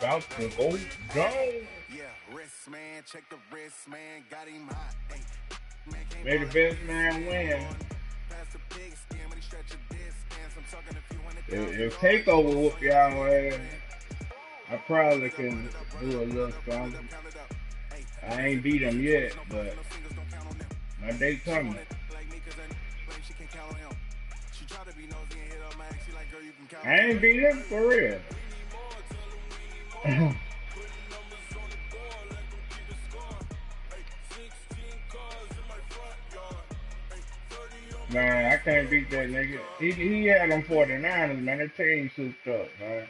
About to go down. May the best man win. If Takeover whoop y'all ass, I probably can do a little stronger. I ain't beat him yet, but my day coming. I ain't beat him for real. Man, I can't beat that nigga. He had them 49ers, man. That team souped up, man.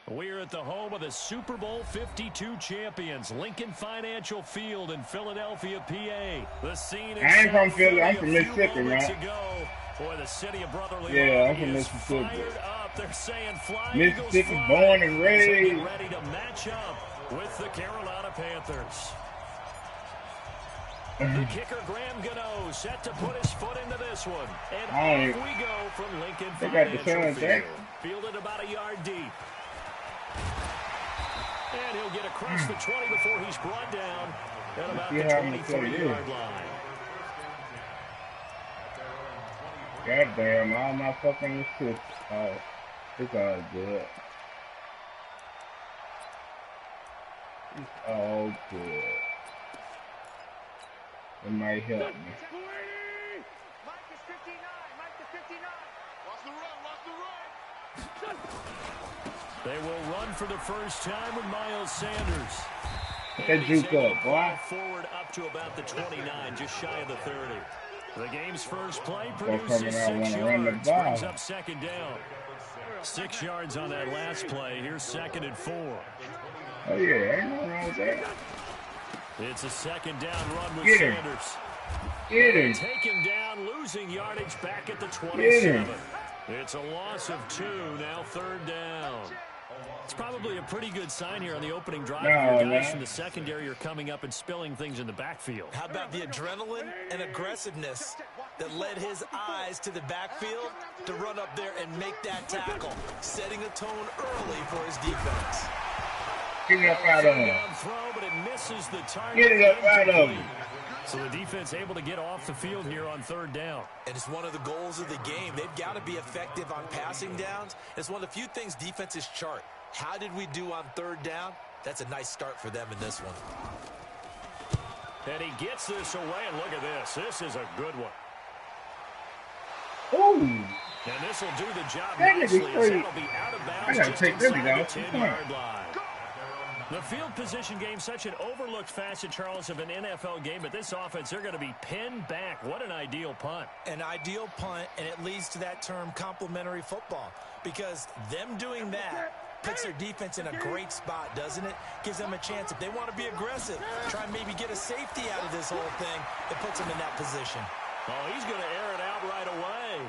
We're at the home of the Super Bowl 52 champions, Lincoln Financial Field in Philadelphia, PA. The scene I ain't from Philly. I'm from Mississippi, man. Boy, the city of brotherly yeah, love I'm from Mississippi. Fired up. They're saying fly, Mississippi, Eagles, fly. born and raised. Ready to match up with the Carolina Panthers. The kicker, Graham Gano, set to put his foot into this one. And off we go from Lincoln Financial Field. Fielded about a yard deep. And he'll get across the 20 before he's brought down at about the 23-yard line. God damn, all my fucking assists. It's all good. It's all good. It might help me. Mike is 59. Mike is 59. Watch the run. Watch the run. They will run for the first time with Miles Sanders. That juke up, boy. Forward up to about the 29, just shy of the 30. The game's first play produces 6 yards, brings up second down. 6 yards on that last play. Here's 2nd and 4. Oh, yeah, ain't nothing wrong with that. It's a second down run with Get him. Sanders. Get him. Take him down, losing yardage back at the 27. It's a loss of 2, now 3rd down. It's probably a pretty good sign here on the opening drive. Your guys from the secondary are coming up and spilling things in the backfield. How about the adrenaline and aggressiveness that led his eyes to the backfield to run up there and make that tackle, setting a tone early for his defense. Get it up out of him. Throw, but it misses the target. Get it up out of him. So the defense able to get off the field here on 3rd down. And it's one of the goals of the game. They've got to be effective on passing downs. It's one of the few things defenses chart. How did we do on 3rd down? That's a nice start for them in this one. And he gets this away, and look at this. This is a good one. Ooh. And this will do the job That nicely. crazy. That'll be out of bounds. I gotta take this down. 10-yard line. The field position game, such an overlooked facet, Charles, of an NFL game, but this offense, they're going to be pinned back. What an ideal punt. An ideal punt, and it leads to that term complementary football, because them doing that puts their defense in a great spot, doesn't it? Gives them a chance. If they want to be aggressive, try and maybe get a safety out of this whole thing, it puts them in that position. Oh, he's going to air it out right away.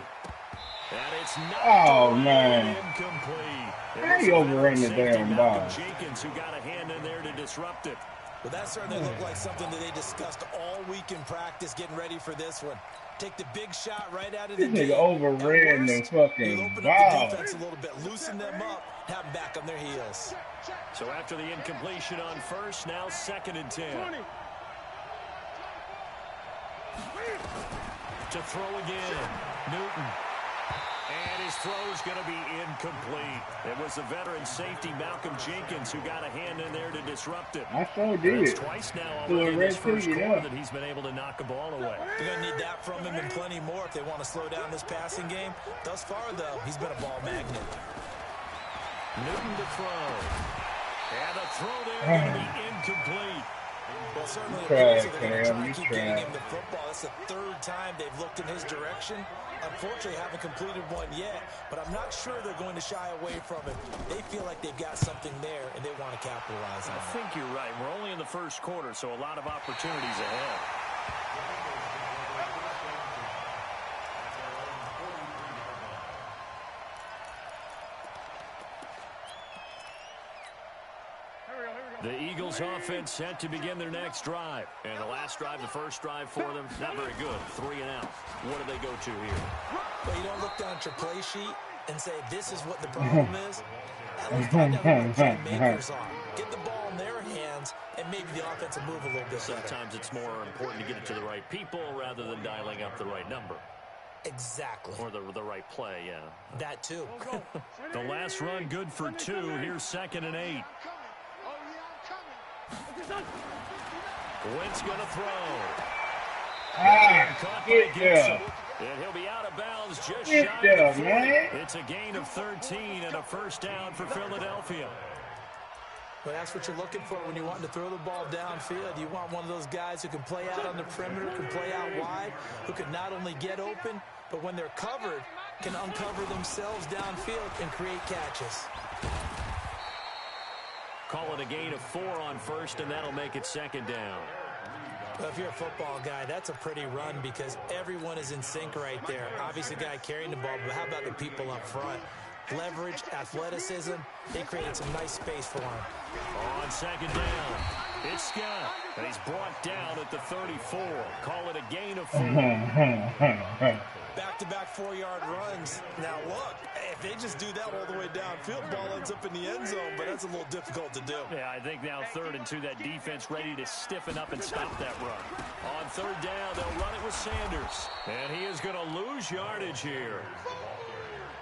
And it's not incomplete. How you overrun the damn ball? Jenkins, who got a hand in there to disrupt it. Well, that certainly looked like something that they discussed all week in practice, getting ready for this one. Take the big shot right out of the This nigga overran the fucking open ball. up the defense a little bit, loosen them up, have them back on their heels. So after the incompletion on 1st, now 2nd and 10. To throw again, Newton. And his throw's going to be incomplete. It was the veteran safety, Malcolm Jenkins, who got a hand in there to disrupt it. I sure did. It's twice now already in this first quarter that he's been able to knock a ball away. They're going to need that from him and plenty more if they want to slow down this passing game. Thus far, though, he's been a ball magnet. Newton to throw. And the throw there going to be incomplete. Well, certainly they're going to try and keep getting him the football. That's the 3rd time they've looked in his direction. Unfortunately, haven't completed one yet, but I'm not sure they're going to shy away from it. They feel like they've got something there, and they want to capitalize on it. I think you're right. We're only in the first quarter, so a lot of opportunities ahead. The Eagles offense set to begin their next drive. And the last drive, the first drive for them, not very good. 3 and out. What do they go to here? Well, you don't look down at your play sheet and say, this is what the problem is. At least find out who the playmakers are. Get the ball in their hands, and maybe the offense will move a little bit better. Sometimes it's more important to get it to the right people rather than dialing up the right number. Exactly. Or the right play, yeah. That too. The last run good for 2. Here's 2nd and 8. Wentz going to throw. Get there. And he'll be out of bounds just Get shy there, of the 40. man. It's a gain of 13 and a first down for Philadelphia. But that's what you're looking for when you're wanting to throw the ball downfield. You want one of those guys who can play out on the perimeter, can play out wide, who can not only get open, but when they're covered, can uncover themselves downfield and create catches. Call it a gain of 4 on first, and that'll make it 2nd down. Well, if you're a football guy, that's a pretty run because everyone is in sync right there. Obviously, the guy carrying the ball, but how about the people up front? Leverage, athleticism, they created some nice space for him. On 2nd down, it's Scott, and he's brought down at the 34. Call it a gain of 4. Back-to-back 4-yard runs. Now, look, if they just do that all the way downfield, ball ends up in the end zone, but that's a little difficult to do. Yeah, I think now 3rd and 2, that defense ready to stiffen up and stop that run. On 3rd down, they'll run it with Sanders, and he is going to lose yardage here.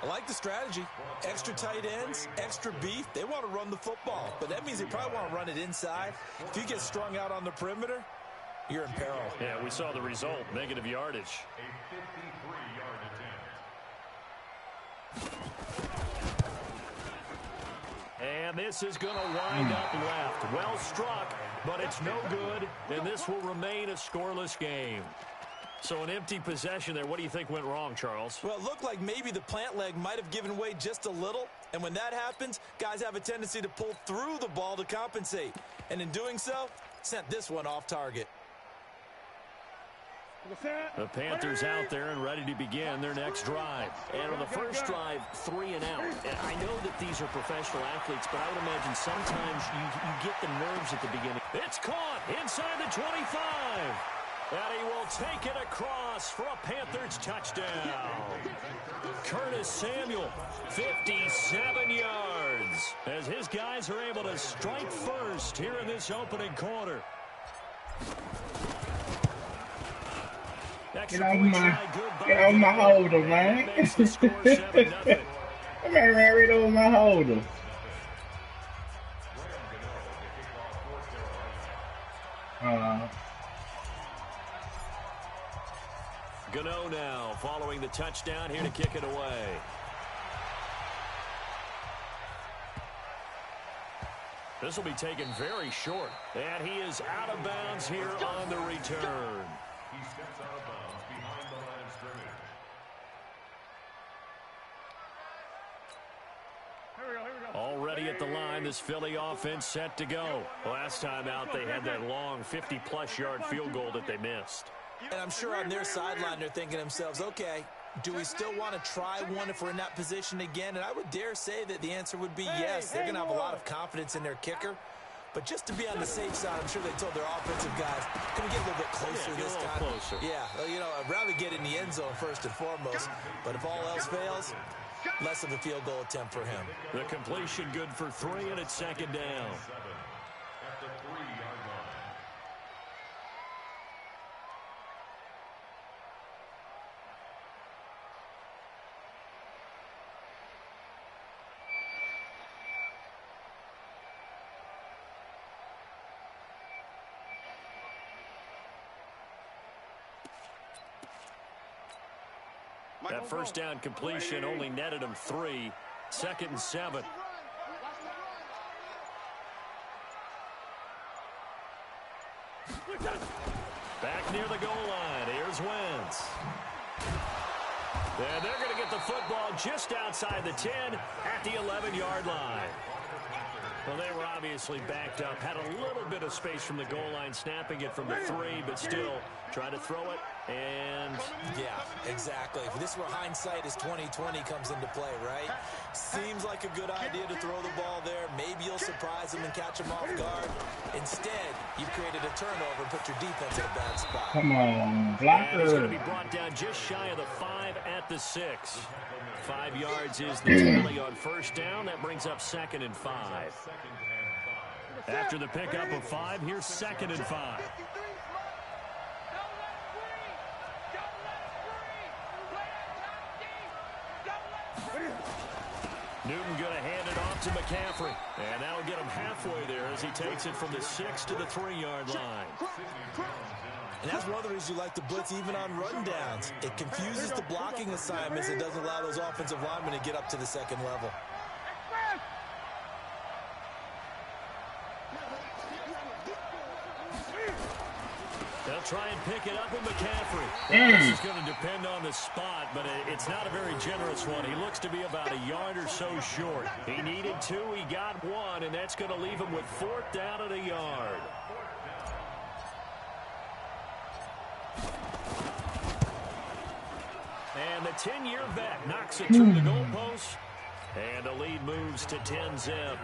I like the strategy. Extra tight ends, extra beef. They want to run the football, but that means they probably want to run it inside. If you get strung out on the perimeter, you're in peril. Yeah, we saw the result, negative yardage. And this is going to wind up left. Well struck, but it's no good, and this will remain a scoreless game. So an empty possession there. What do you think went wrong, Charles? Well, it looked like maybe the plant leg might have given way just a little. And when that happens, guys have a tendency to pull through the ball to compensate. And in doing so, sent this one off target. The Panthers out there and ready to begin their next drive. And on the first drive, 3 and out. And I know that these are professional athletes, but I would imagine sometimes you get the nerves at the beginning. It's caught inside the 25. And he will take it across for a Panthers touchdown. Curtis Samuel, 57 yards, as his guys are able to strike first here in this opening quarter. Get on my holder, man. I'm right on my holder. Gano now following the touchdown here to kick it away. This will be taken very short. And he is out of bounds here on the return. He steps out of bounds behind the line of scrimmage. Already at the line, this Philly offense set to go. Last time out, they had that long 50-plus yard field goal that they missed. And I'm sure on their sideline, they're thinking to themselves, okay, do we still want to try one if we're in that position again? And I would dare say that the answer would be yes. They're going to have a lot of confidence in their kicker. But just to be on the safe side, I'm sure they told their offensive guys, can we get a little bit closer this time? Closer. Yeah, you know, I'd rather get in the end zone first and foremost. But if all else fails, less of a field goal attempt for him. The completion good for 3, and it's 2nd down. That first down completion only netted him 3. 2nd and 7. Back near the goal line. Here's Wentz. And they're going to get the football just outside the 10 at the 11-yard line. Well, they were obviously backed up. Had a little bit of space from the goal line, snapping it from the 3, but still trying to throw it. And yeah, exactly. This is where hindsight is 20/20 comes into play, right? Seems like a good idea to throw the ball there. Maybe you'll surprise them and catch them off guard. Instead, you've created a turnover and put your defense in a bad spot. Come on, blocker. He's going to be brought down just shy of the 5 at the 6. 5 yards is the tally on first down. That brings up 2nd and 5. After the pickup of 5, here's 2nd and 5. Newton going to hand it off to McCaffrey. And that'll get him halfway there as he takes it from the 6 to the 3-yard line. And that's one of the reasons you like to blitz even on rundowns. It confuses the blocking assignments and doesn't allow those offensive linemen to get up to the second level. They'll try and pick it up with McCaffrey. This is going to depend on the spot, but it's not a very generous one. He looks to be about a yard or so short. He needed 2, he got 1, and that's going to leave him with 4th down at a yard. And the 10-year vet knocks it through the goalpost, and the lead moves to 10-zip.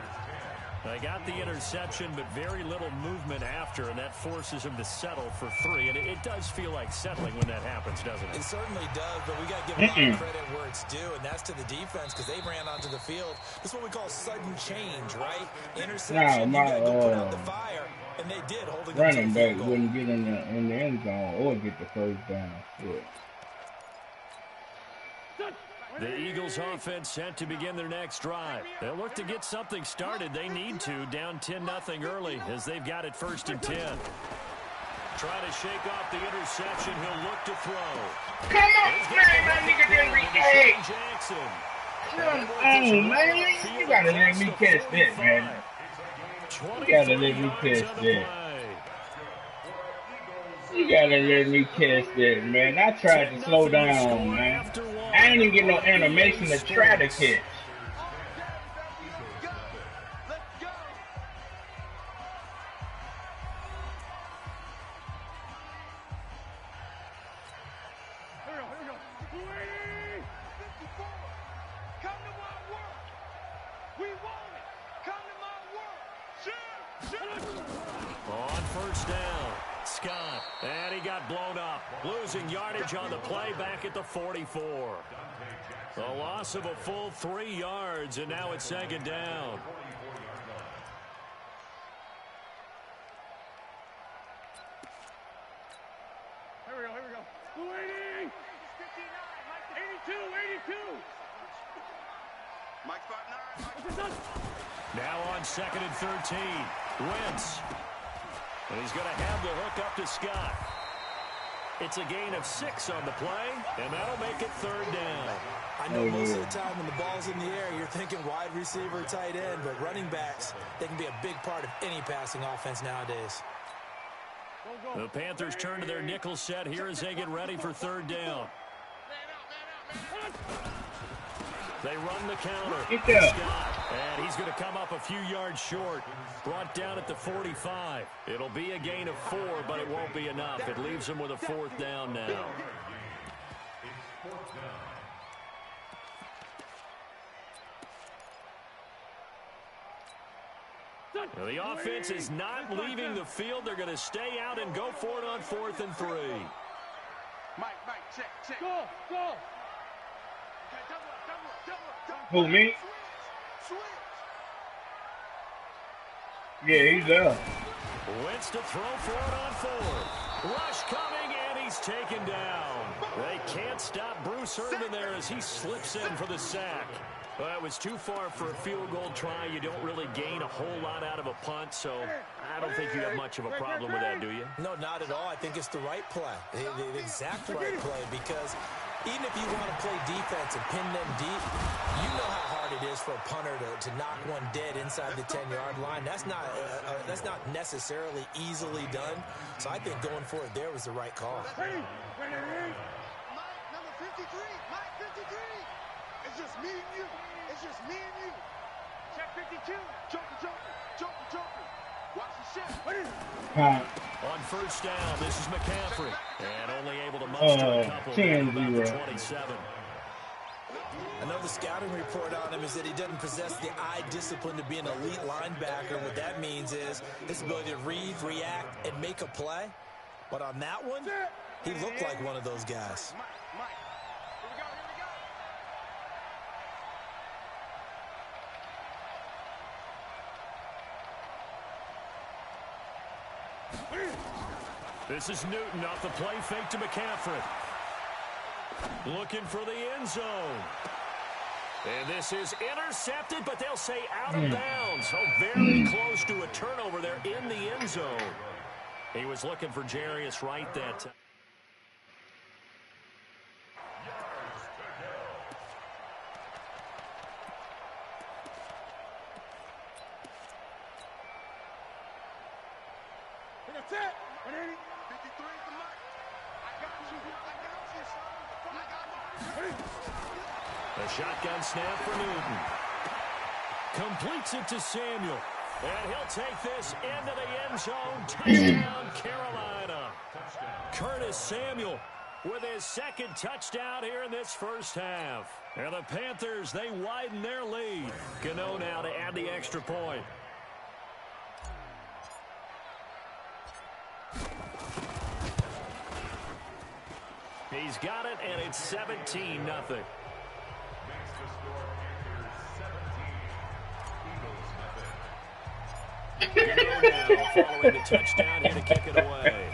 They got the interception, but very little movement after, and that forces him to settle for 3. And it does feel like settling when that happens, doesn't it? It certainly does, but we got to give a lot of credit where it's due, and that's to the defense because they ran onto the field. This is what we call sudden change, right? Interception, you got to go put out the fire, and they did, holding them to the running field back goal. wouldn't get in the end zone or get the first down. Yeah. The Eagles offense set to begin their next drive. They'll look to get something started. They need to, down 10-0 early as they've got it 1st and 10. Trying to shake off the interception. He'll look to throw. Come on, man, my nigga didn't react. Jackson. Come on, man. You gotta let me catch that, man. You gotta let me catch that. You gotta let me catch that, man. I tried to slow down, man. I ain't even get no animation to try to catch. On first down, Scott, and he got blown up, losing yardage on the play back at the 44. A loss of a full 3 yards, and now it's 2nd down. Here we go. 280! 82! Mike spot 9. Now on 2nd and 13, Wentz. And he's going to have the hook up to Scott. It's a gain of 6 on the play, and that'll make it 3rd down. I know most of the time when the ball's in the air, you're thinking wide receiver, tight end, but running backs, they can be a big part of any passing offense nowadays. The Panthers turn to their nickel set here as they get ready for 3rd down. They run the counter. Scott, and he's going to come up a few yards short. Brought down at the 45. It'll be a gain of 4, but it won't be enough. It leaves him with a 4th down now. Now, the offense is not leaving the field. They're going to stay out and go for it on 4th and 3. Mike, check. Go. Who, me? Yeah, he's up. Wentz to throw for it on 4. Rush coming, and he's taken down. They can't stop Bruce Irvin there as he slips in for the sack. Well, it was too far for a field goal try. You don't really gain a whole lot out of a punt, so I don't think you have much of a problem with that, do you? No, not at all. I think it's the right play, the exact right play, because even if you want to play defense and pin them deep, you know how hard it is for a punter to knock one dead inside the 10-yard line. That's not necessarily easily done. So I think going for it there was the right call. Mike, number 53. Mike, 53. It's just me and you. It's just me and you. Check 52. Joker. Watch the shot. On first down, this is McCaffrey. And only able to muster a couple at about 27. Another scouting report on him is that he doesn't possess the eye discipline to be an elite linebacker. What that means is his ability to read, react, and make a play. But on that one, he looked like one of those guys. Mike. Here we go. This is Newton off the play fake to McCaffrey. Looking for the end zone. And this is intercepted, but they'll say out of bounds. So very close to a turnover there in the end zone. He was looking for Jarius Wright that time. That's it. 180. 53 for Mike. I got you. I got you, son. A shotgun snap for Newton. Completes it to Samuel. And he'll take this into the end zone. Touchdown, Carolina. Curtis Samuel with his second touchdown here in this first half. And the Panthers, they widen their lead. Gano now to add the extra point. He's got it, and it's 17-0. Following the touchdown here to kick it away.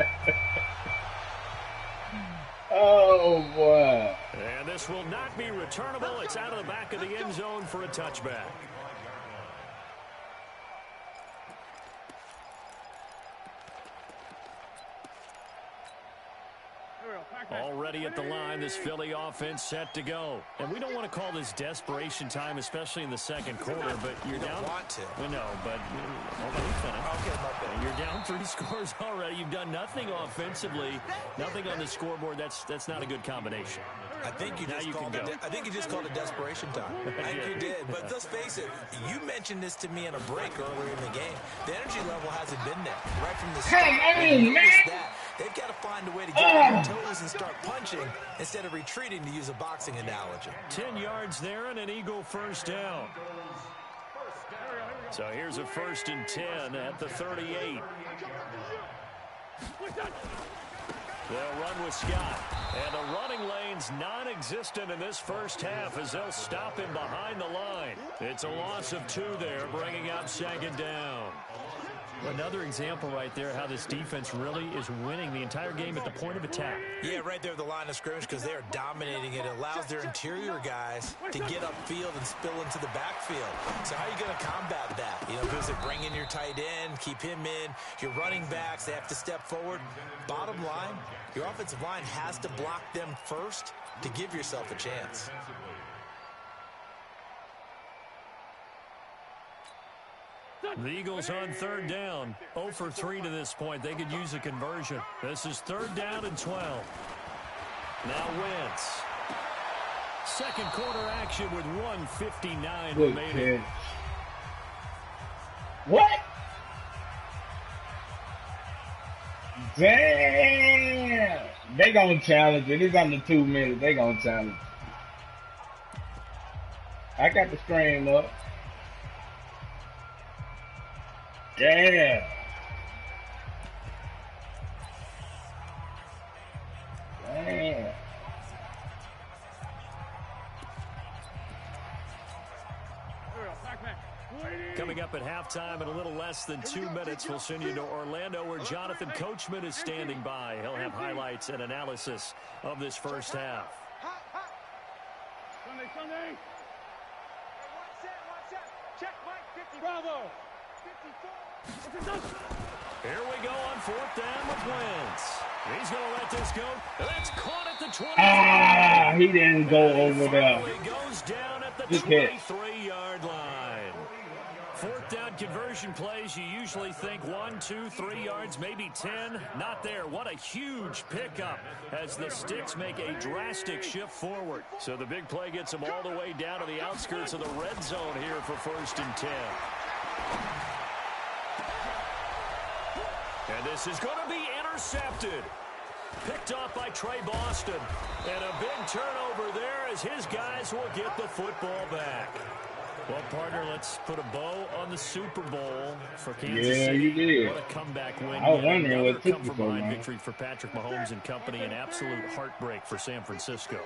Oh, boy. And this will not be returnable. It's out of the back of the end zone for a touchback. Already at the line, this Philly offense set to go. And we don't want to call this desperation time, especially in the second quarter, but you're down. Don't want to. No, but hold on, finish. You're down 3 scores already. You've done nothing offensively, nothing on the scoreboard. That's not a good combination. I think you just called it desperation time. I think you did. But let's face it, you mentioned this to me in a break earlier in the game. The energy level hasn't been there right from the start. Hey, man! They've got to find a way to get on their toes and start punching instead of retreating, to use a boxing analogy. 10 yards there and an Eagle first down. So here's a 1st and 10 at the 38. They'll run with Scott. And the running lane's non-existent in this first half as they'll stop him behind the line. It's a loss of 2 there, bringing up 2nd down. Another example right there how this defense really is winning the entire game at the point of attack. Yeah, right there at the line of scrimmage, because they are dominating it. It allows their interior guys to get upfield and spill into the backfield. So how are you going to combat that? You know, because they bring in your tight end, keep him in. Your running backs, they have to step forward. Bottom line, your offensive line has to block them first to give yourself a chance. The Eagles on 3rd down. 0 for 3 to this point. They could use a conversion. This is 3rd down and 12. Now Wentz. Second quarter action with 1:59 remaining. What? Damn! They gonna challenge it. It's under 2 minutes. They gonna challenge it. I got the stream up. Yeah. Damn. Coming up at halftime in a little less than 2 minutes, we'll send you to Orlando where Jonathan Coachman is standing by. He'll have highlights and analysis of this first half. Sunday. Check, Mike. 50. Bravo. 54. Here we go on 4th down with Wentz. He's going to let this go. That's caught at the 20. Ah, he didn't go over there. He goes down at the 23-yard line. 4th down conversion plays, you usually think 1, 2, 3 yards, maybe 10. Not there. What a huge pickup as the Sticks make a drastic shift forward. So the big play gets them all the way down to the outskirts of the red zone here for 1st and 10. And this is going to be intercepted. Picked off by Trey Boston. And a big turnover there as his guys will get the football back. Well, partner, let's put a bow on the Super Bowl for Kansas City. You did. What a comeback win. I was wondering what took you so long. Victory for Patrick Mahomes and company, an absolute heartbreak for San Francisco.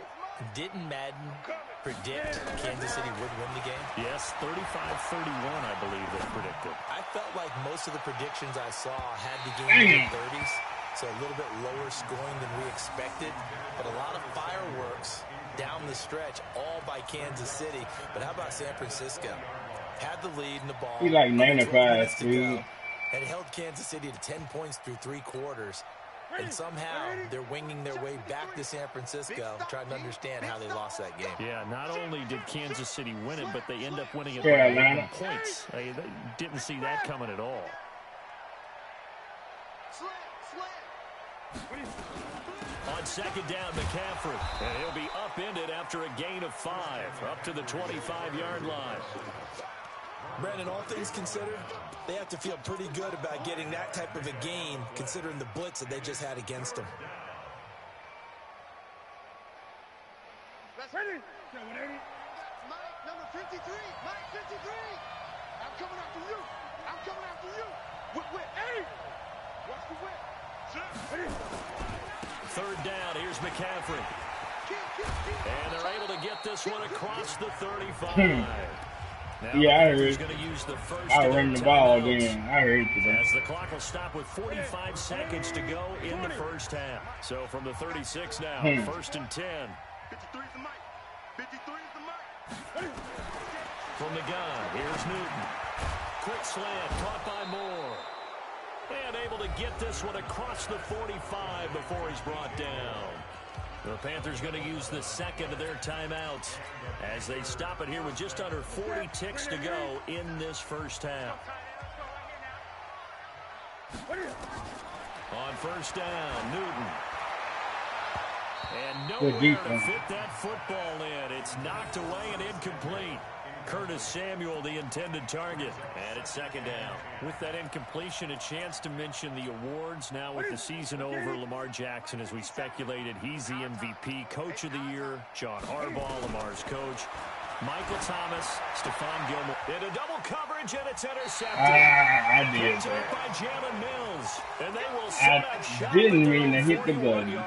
Didn't Madden predict Kansas City would win the game? Yes, 35-31, I believe they predicted. I felt like most of the predictions I saw had the game in the 30s, so a little bit lower scoring than we expected, but a lot of fireworks down the stretch, all by Kansas City. But how about San Francisco? Had the lead in the ball. He like 95, dude. And held Kansas City to 10 points through 3 quarters. And somehow they're winging their way back to San Francisco, trying to understand how they lost that game. Yeah, not only did Kansas City win it, but they end up winning it by 11 points. They didn't see that coming at all. On second down, McCaffrey. And he'll be upended after a gain of 5, up to the 25-yard line. Brandon, all things considered, they have to feel pretty good about getting that type of a gain, considering the blitz that they just had against them. Let's hit it. Mike, number 53. Mike, 53. I'm coming after you. I'm coming after you. Whip. Hey! Watch the whip. Third down, here's McCaffrey. And they're able to get this one across the 35. Now, yeah, I heard. I run the ball then. I heard you. As the clock will stop with 45 seconds to go in the first half. So from the 36 now, first and 10. 53 is the mic. 53 is the mic. From the gun, here's Newton. Quick slant, caught by Moore. And able to get this one across the 45 before he's brought down. The Panthers going to use the second of their timeouts as they stop it here with just under 40 ticks to go in this first half. On first down, Newton. And nowhere to fit that football in. It's knocked away and incomplete. Curtis Samuel, the intended target. And it's second down. With that incompletion, a chance to mention the awards. Now with the season over, Lamar Jackson, as we speculated, he's the MVP, Coach of the Year. John Harbaugh, Lamar's coach. Michael Thomas, Stephon Gilmore. Into double coverage, and it's intercepted. I did that. By Jalen Mills. And they will I didn't mean to hit the button.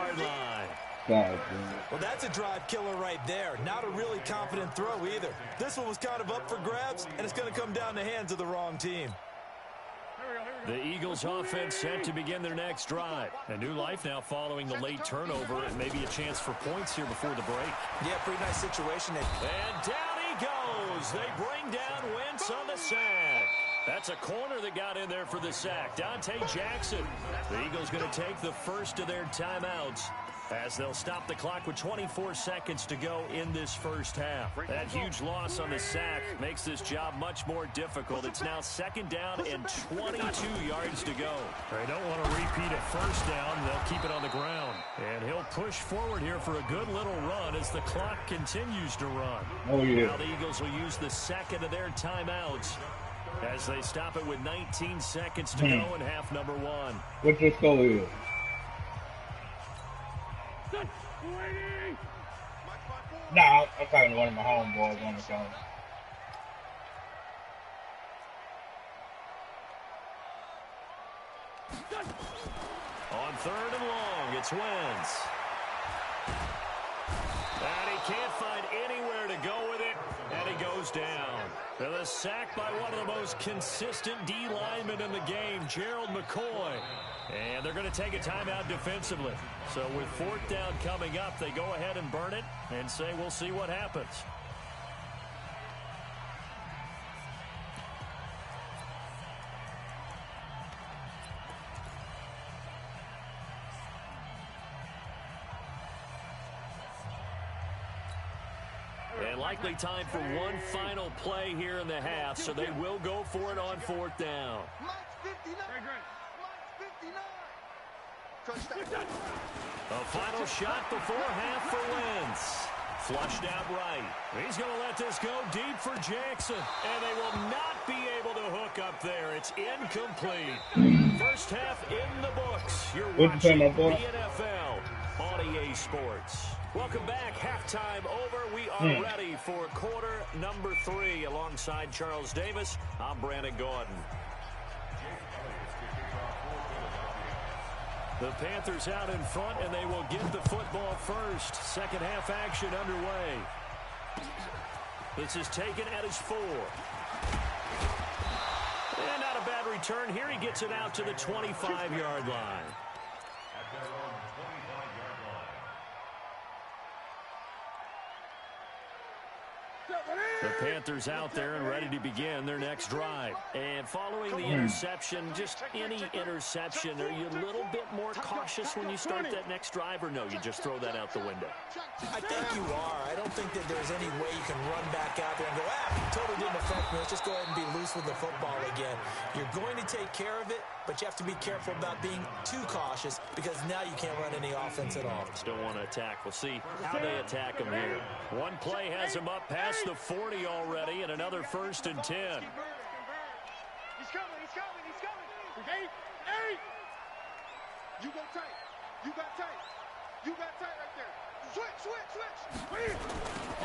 Well, that's a drive killer right there. Not a really confident throw either. This one was kind of up for grabs, and it's going to come down the hands of the wrong team. The Eagles offense set to begin their next drive. A new life now following the late turnover, and maybe a chance for points here before the break. Yeah, pretty nice situation. And down he goes. They bring down Wentz on the sack. That's a corner that got in there for the sack. Dante Jackson. The Eagles going to take the first of their timeouts as they'll stop the clock with 24 seconds to go in this first half. That huge loss on the sack makes this job much more difficult. It's now second down and 22 yards to go. They don't want to repeat a first down. They'll keep it on the ground. And he'll push forward here for a good little run as the clock continues to run. Oh, yeah. Now the Eagles will use the second of their timeouts as they stop it with 19 seconds to go in half number 1. What's the score here? Nah, I'm talking to one of my homeboys on the phone. On third and long, it's Wentz. And he can't find anywhere to go with it, and he goes down. And a sack by one of the most consistent D linemen in the game, Gerald McCoy. And they're going to take a timeout defensively. So with fourth down coming up, they go ahead and burn it and say we'll see what happens. And likely time for one final play here in the half, so they will go for it on fourth down. A final shot before half for Wentz. Flushed out right. He's going to let this go deep for Jackson. And they will not be able to hook up there. It's incomplete. First half in the books. You're watching the NFL on EA Sports. Welcome back. Halftime over. We are ready for quarter number 3. Alongside Charles Davis, I'm Brandon Gordon. The Panthers out in front, and they will get the football first. Second half action underway. This is taken at his 4. And not a bad return here. He gets it out to the 25-yard line. The Panthers out there and ready to begin their next drive. And following the interception, just any interception, are you a little bit more cautious when you start that next drive, or no, you just throw that out the window? I think you are. I don't think that there's any way you can run back out there and go, totally didn't affect me. Let's just go ahead and be loose with the football again. You're going to take care of it, but you have to be careful about being too cautious because now you can't run any offense at all. Still want to attack. We'll see how they attack him here. One play has him up past the 40 already, and another 1st and 10. He's coming, he's coming, he's coming. 8. You go tight. You got tight. You got tight right there. Switch.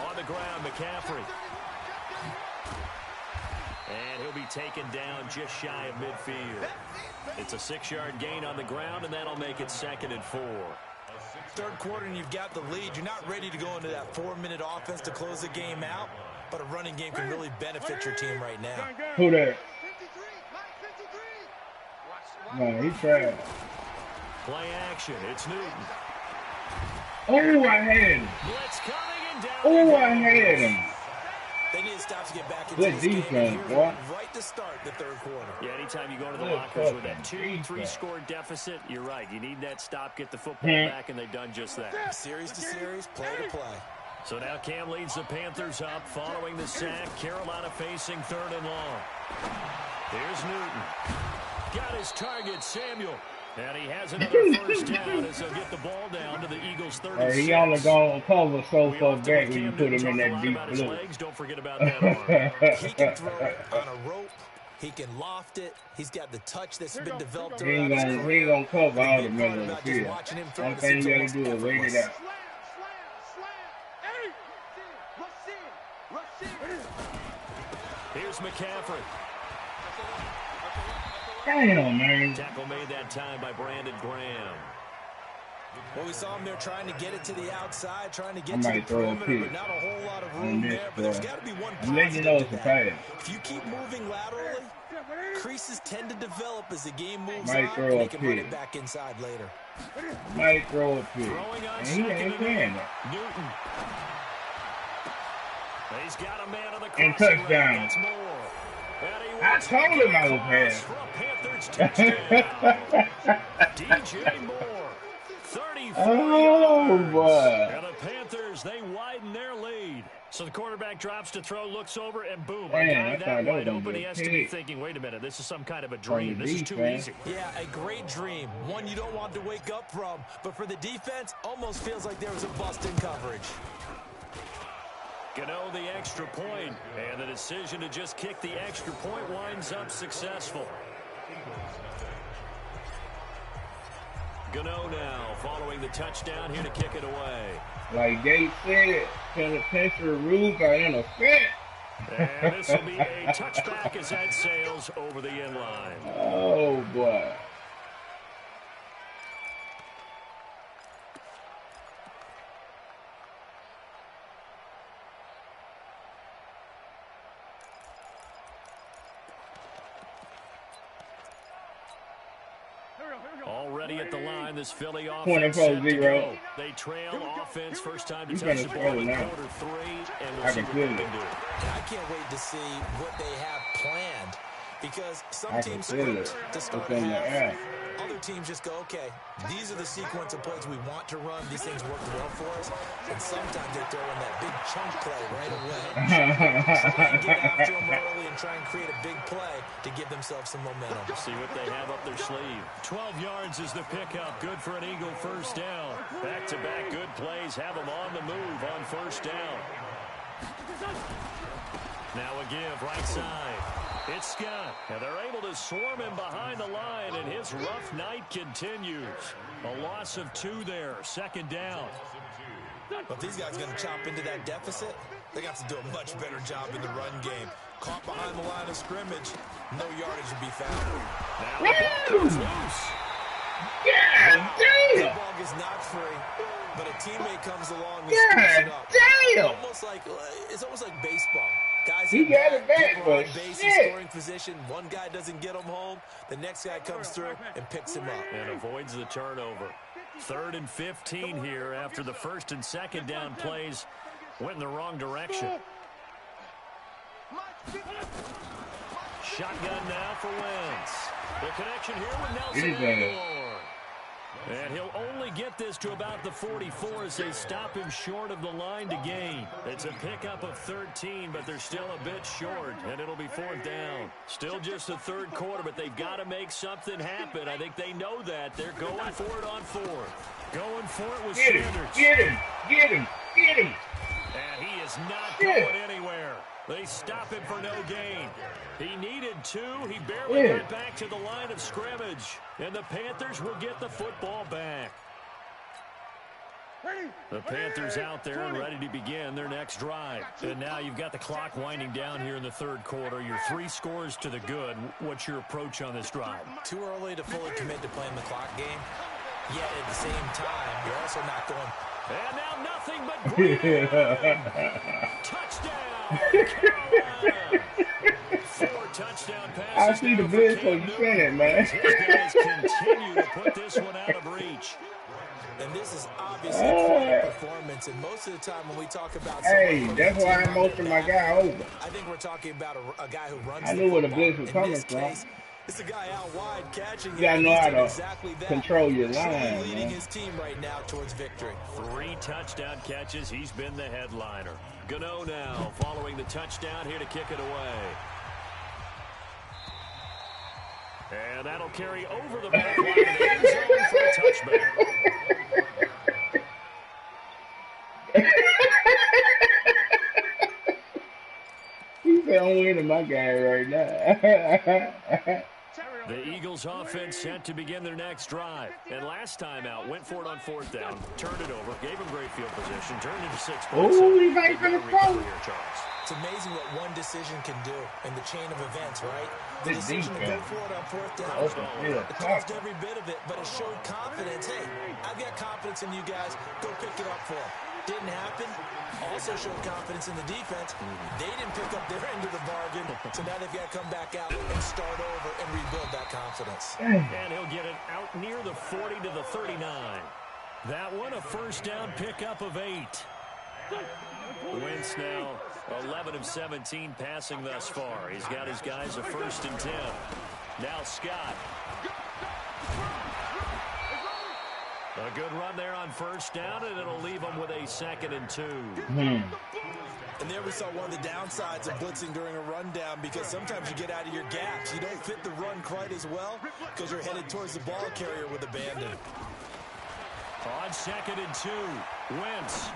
On the ground, McCaffrey. And he'll be taken down just shy of midfield. It's a 6-yard gain on the ground, and that'll make it 2nd and 4. Third quarter, and you've got the lead. You're not ready to go into that 4-minute offense to close the game out, but a running game can really benefit your team right now. Who that? No, he's trash. Play action. It's Newton. Oh, I had him. Blitz coming and down. Oh, I had him. They need to stop to get back into Good this defense, game boy. right to start the third quarter. Yeah, anytime you go into the lockers with that 2-3 score deficit, you're right. You need that stop, get the football back, and they've done just that. Series to series, play to play. So now Cam leads the Panthers up following the sack. Carolina facing 3rd and long. Here's Newton. Got his target, Samuel. And he has another 1st down as they'll get the ball down to the Eagles' 36. He only gonna cover so back when you put him in that deep blue. Legs. Don't forget about that arm. He can throw it on a rope. He can loft it. He's got the touch that's been developed. He ain't gonna cover all the middle of the field. Only thing you gotta do is wait it out. Here's McCaffrey. Damn, man. Tackle made that time by Brandon Graham. Well, we saw him there trying to get it to the outside, trying to get to the perimeter, but not a whole lot of room there. But there's got to be one positive to that. If you keep moving laterally, creases tend to develop as the game moves on, and they can run it back inside later. Might throw a pick. And he ain't playing that. Newton. He's got a man on the and touchdown. I told him I was bad. DJ Moore, 34 oh, boy. And the Panthers, they widen their lead. So the quarterback drops to throw, looks over, and boom. Man, a guy that wide open, he has to be thinking, wait a minute, this is some kind of a dream. This is too easy. Yeah, a great dream. One you don't want to wake up from. But for the defense, almost feels like there was a bust in coverage. Gano the extra point, and the decision to just kick the extra point winds up successful. Gano now following the touchdown here to kick it away. Like Gates said, penitentiary rules are in effect. And this will be a touchback as that sails over the end line. Oh, boy. Already at the line, this Philly offense. 24-0. They trail offense first time to touch the ball in quarter 3, and we'll see what they can do. I can't wait to see what they have planned, because some teams script to start the half. Other teams just go, okay, these are the sequence of plays we want to run. These things work well for us. And sometimes they throw in that big chunk play right away. Try and get after them early and try and create a big play to give themselves some momentum. See what they have up their sleeve. 12 yards is the pickup. Good for an Eagle first down. Back-to-back good plays have them on the move on first down. Now a give right side. It's Scott, and they're able to swarm him behind the line, and his rough night continues. A loss of 2 there, second down. But if these guys are going to chop into that deficit, they got to do a much better job in the run game. Caught behind the line of scrimmage, no yardage to be found. Now the ball goes loose. Yeah! He's not free, but a teammate comes along and God scoops it up. damn! It's almost like baseball. Guys He got it back, people are on but base shit. in scoring position. One guy doesn't get him home. The next guy comes through and picks him up. And avoids the turnover. 3rd and 15 here after the 1st and 2nd down plays went in the wrong direction. Shotgun now for Wentz. The connection here with Nelson Aguilar. And he'll only get this to about the 44 as they stop him short of the line to gain. It's a pickup of 13, but they're still a bit short, and it'll be 4th down. Still just the 3rd quarter, but they've got to make something happen. I think they know that. They're going for it on 4th. Going for it with Sanders. Get him! Get him! Get him! And he is not going anywhere. They stop him for no gain. He needed 2. He barely got back to the line of scrimmage. And the Panthers will get the football back. The Panthers out there and ready to begin their next drive. And now you've got the clock winding down here in the 3rd quarter. You're 3 scores to the good. What's your approach on this drive? Too early to fully commit to playing the clock game. Yet at the same time, you're also not going. And now nothing but green. Touchdown, Carolina. 4 touchdown passes. I see the blitz what you saying, man. His guys continue to put this one out of reach. And this is obviously a performance, and most of the time when we talk about that's why I motioned my guy over. I think we're talking about a guy who runs. I knew where the blitz was coming from. It's a guy out wide catching. You gotta know how to exactly control your line, leading man. his team right now towards victory. 3 touchdown catches. He's been the headliner. Gano now following the touchdown here to kick it away. And that'll carry over the back line of the end zone for a touchback. He's the only winner, my guy right now. The Eagles offense set to begin their next drive. And last time out, went for it on 4th down, turned it over, gave him great field position, turned into 6 points. Oh, he's right for the phone. It's amazing what one decision can do in the chain of events, right? The This decision to go defense. for it on 4th down. Yeah, It caused every bit of it, but it showed confidence. Hey, I've got confidence in you guys. Go pick it up for them. Didn't happen. Also showed confidence in the defense. They didn't pick up their end of the bargain, so now they've got to come back out and start over and rebuild that confidence. And he'll get it out near the 40 to the 39. That one a 1st down pickup of 8. Wentz now 11 of 17 passing thus far. He's got his guys a 1st and 10. Now Scott. A good run there on 1st down, and it'll leave them with a 2nd and 2. And there we saw one of the downsides of blitzing during a rundown, because sometimes you get out of your gaps. You don't fit the run quite as well because you're headed towards the ball carrier with abandon. On 2nd and 2, Wentz.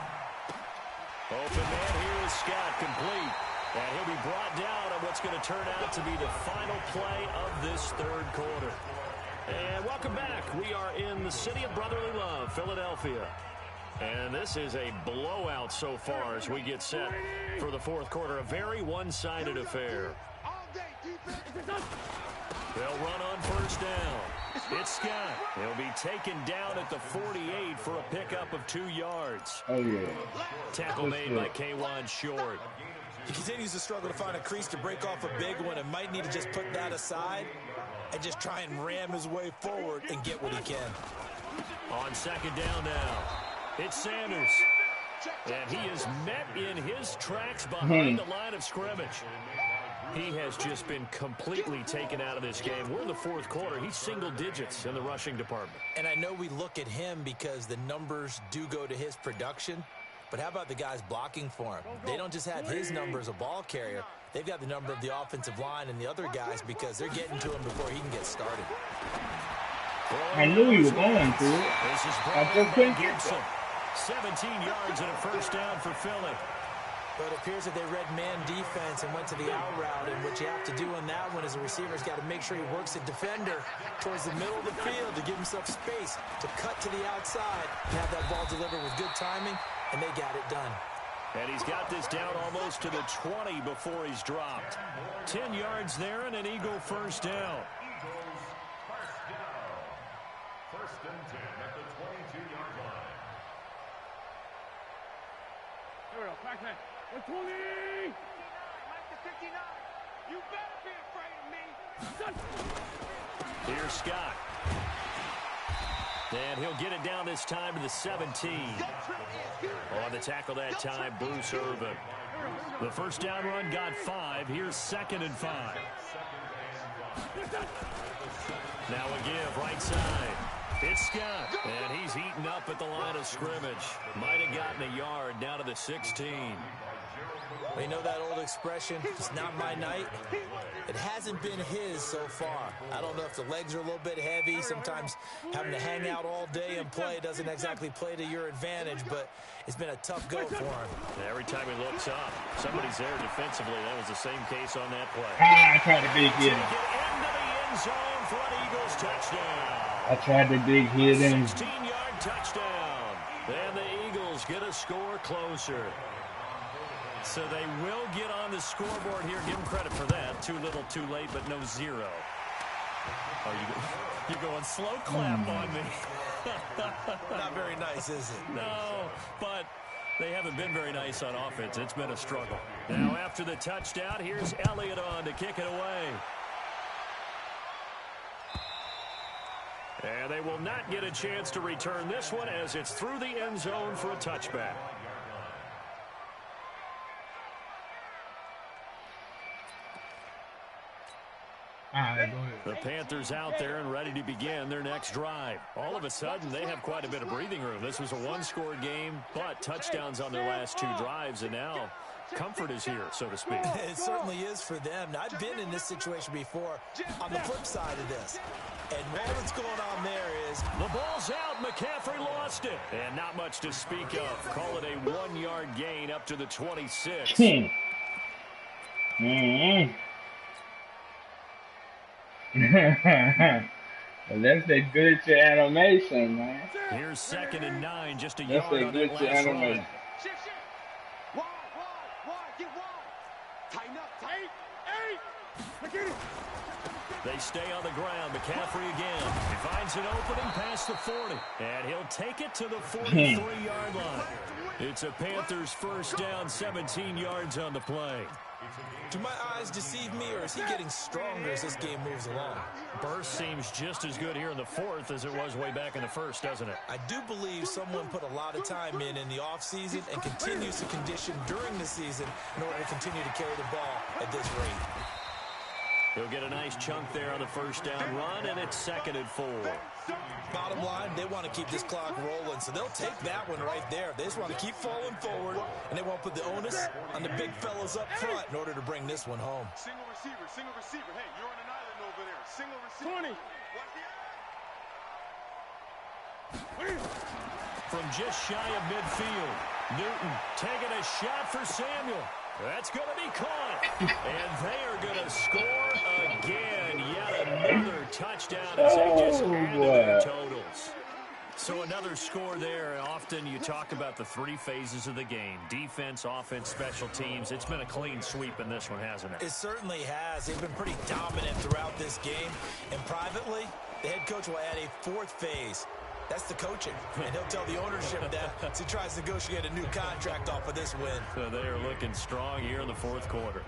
Open man here is Scott, complete. And he'll be brought down on what's going to turn out to be the final play of this 3rd quarter. And welcome back. We are in the city of brotherly love, Philadelphia. And this is a blowout so far as we get set for the 4th quarter. A very one-sided affair. They'll run on 1st down. It's Scott. He'll be taken down at the 48 for a pickup of 2 yards. Oh, yeah. Tackle made by K1 Short. He continues to struggle to find a crease to break off a big one, and might need to just put that aside and just try and ram his way forward and get what he can. On 2nd down now, it's Sanders. And he is met in his tracks behind the line of scrimmage. He has just been completely taken out of this game. We're in the 4th quarter. He's single digits in the rushing department. And I know we look at him because the numbers do go to his production, but how about the guys blocking for him? They don't just have his number as a ball carrier. They've got the number of the offensive line and the other guys because they're getting to him before he can get started. I knew he was going to. This is I just couldn't get Gibson. 17 yards and a 1st down for Philly. But it appears that they read man defense and went to the out route, and what you have to do on that one is the receiver's got to make sure he works the defender towards the middle of the field to give himself space to cut to the outside and have that ball delivered with good timing, and they got it done. And he's got this down almost to the 20 before he's dropped. 10 yards there and an Eagle 1st down. First and 10 at the 22-yard line. Here we go. Back man. 120. 59. Mike to 59. You better be afraid of me. Here's Scott. And he'll get it down this time to the 17. On the tackle that time, Bruce Irvin. The first down run got 5. Here's 2nd and 5. Now a give, right side. It's Scott. And he's eaten up at the line of scrimmage. Might have gotten a yard down to the 16. You know that old expression, it's not my night? It hasn't been his so far. I don't know if the legs are a little bit heavy. Sometimes having to hang out all day and play doesn't exactly play to your advantage, but it's been a tough go for him. Every time he looks up, somebody's there defensively. That was the same case on that play. I tried to big hit him. Into the end zone for an Eagles touchdown. I tried to big hit him. 16-yard touchdown. And the Eagles get a score closer. So they will get on the scoreboard here. Give them credit for that. Too little, too late, but no 0. Oh, you're going slow clap on me. Not very nice, is it? No, but they haven't been very nice on offense. It's been a struggle. Now after the touchdown, here's Elliott on to kick it away. And they will not get a chance to return this one as it's through the end zone for a touchback. Alright, go ahead. The Panthers out there and ready to begin their next drive. All of a sudden, they have quite a bit of breathing room. This was a one-score game, but touchdowns on their last 2 drives, and now comfort is here, so to speak. It certainly is for them. Now, I've been in this situation before on the flip side of this. And all that's going on there is the ball's out. McCaffrey lost it. And not much to speak of. Call it a 1-yard gain up to the 26. Well, that's a good to animation, man. Here's 2nd and 9, just a yard That's a on good that to last animation. run. Wide, get wide. Tighten up, tight. 8. Get it. They stay on the ground. McCaffrey again. He finds an opening past the 40. And he'll take it to the 43-yard line. It's a Panthers first down, 17 yards on the play. Do my eyes deceive me, or is he getting stronger as this game moves along? Burst seems just as good here in the 4th as it was way back in the 1st, doesn't it? I do believe someone put a lot of time in the offseason and continues to condition during the season in order to continue to carry the ball at this rate. He'll get a nice chunk there on the first down run, and it's 2nd and 4. Bottom line, they want to keep this clock rolling, so they'll take that one right there. They just want to keep falling forward, and they won't put the onus on the big fellas up front in order to bring this one home. Single receiver. Hey, you're on an island over there. Single receiver. 20. From just shy of midfield, Newton taking a shot for Samuel. That's going to be caught. And they are going to score again. Yet another touchdown as they just add to their totals. So another score there. Often you talk about the 3 phases of the game. Defense, offense, special teams. It's been a clean sweep in this one, hasn't it? It certainly has. They've been pretty dominant throughout this game. And privately, the head coach will add a 4th phase. That's the coaching. And he'll tell the ownership that as he tries to negotiate a new contract off of this win. So they are looking strong here in the 4th quarter.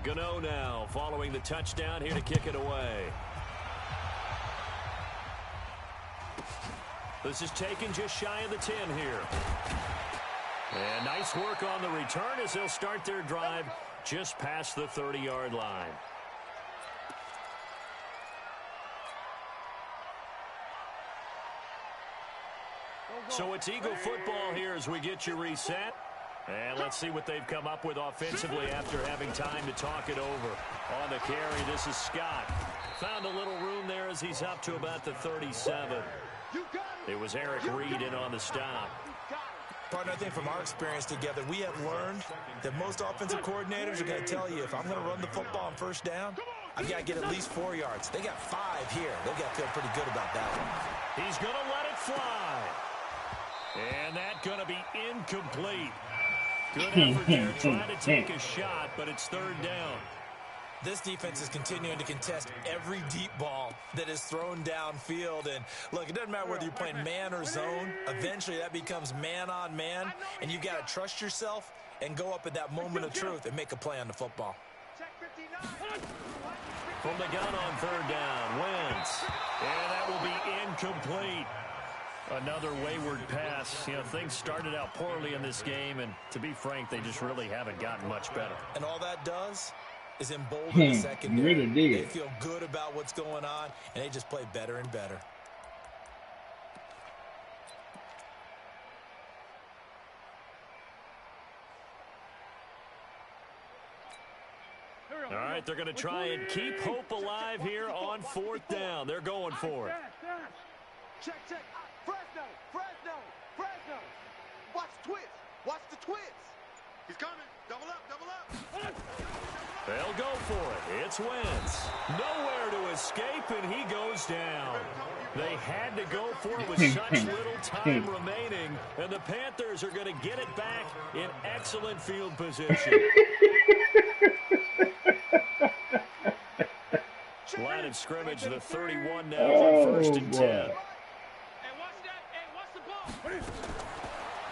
Gano now following the touchdown here to kick it away. This is taken just shy of the 10 here. And nice work on the return as they'll start their drive just past the 30-yard line. So it's Eagle football here as we get you reset. And let's see what they've come up with offensively after having time to talk it over. On the carry, this is Scott. Found a little room there as he's up to about the 37. It was Eric Reed in on the stop. Partner, I think from our experience together, we have learned that most offensive coordinators are going to tell you, if I'm going to run the football on first down, I've got to get at least 4 yards. They got 5 here. They've got to feel pretty good about that one. He's going to let it fly. And that's going to be incomplete. Good effort there trying to take a shot, but it's 3rd down. This defense is continuing to contest every deep ball that is thrown downfield. And, look, it doesn't matter whether you're playing man or zone. Eventually, that becomes man on man, and you got to trust yourself and go up at that moment of truth and make a play on the football. From the gun on third down, Wentz. And that will be incomplete. Another wayward pass. You know, things started out poorly in this game, and to be frank, they just really haven't gotten much better. And all that does is embolden the secondary. Really they feel good about what's going on, and they just play better and better. All right, they're going to try and keep hope alive here on fourth down. They're going for it. Check. Fresno. Watch the twist. Watch the twist. He's coming. Double up. They'll go for it. It's Wentz. Nowhere to escape, and he goes down. They had to go for it with such little time remaining, and the Panthers are going to get it back in excellent field position. Line of scrimmage, the 31 now for first and 10.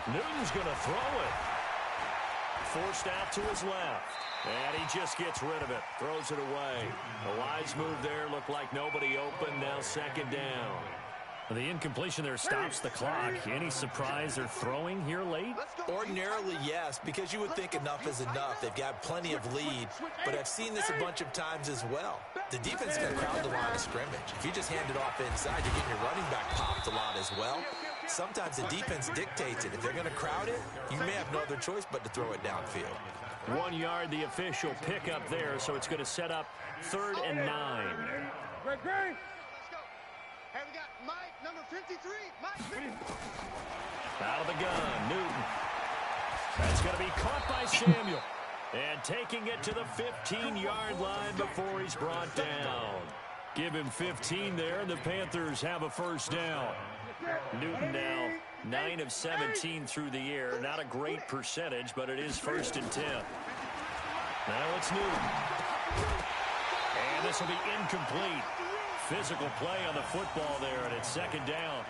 Newton's going to throw it. Forced out to his left. And he just gets rid of it. Throws it away. A wise move there. Looked like nobody open. Now second down. The incompletion there stops the clock. Any surprise they're throwing here late? Ordinarily, yes, because you would think enough is enough. They've got plenty of lead, but I've seen this a bunch of times as well. The defense is going to crowd the line of scrimmage. If you just hand it off inside, you're getting your running back popped a lot as well. Sometimes the defense dictates it. If they're going to crowd it, you may have no other choice but to throw it downfield. 1 yard, the official pickup there, so it's going to set up 3rd and 9. Great. Hey, we got Mike, number 53. Mike. Out of the gun, Newton. That's going to be caught by Samuel. And taking it to the 15-yard line before he's brought down. Give him 15 there, and the Panthers have a first down. Newton now 9 of 17 through the air. Not a great percentage, but it is 1st and 10. Now it's Newton. And this will be incomplete. Physical play on the football there, and it's second down.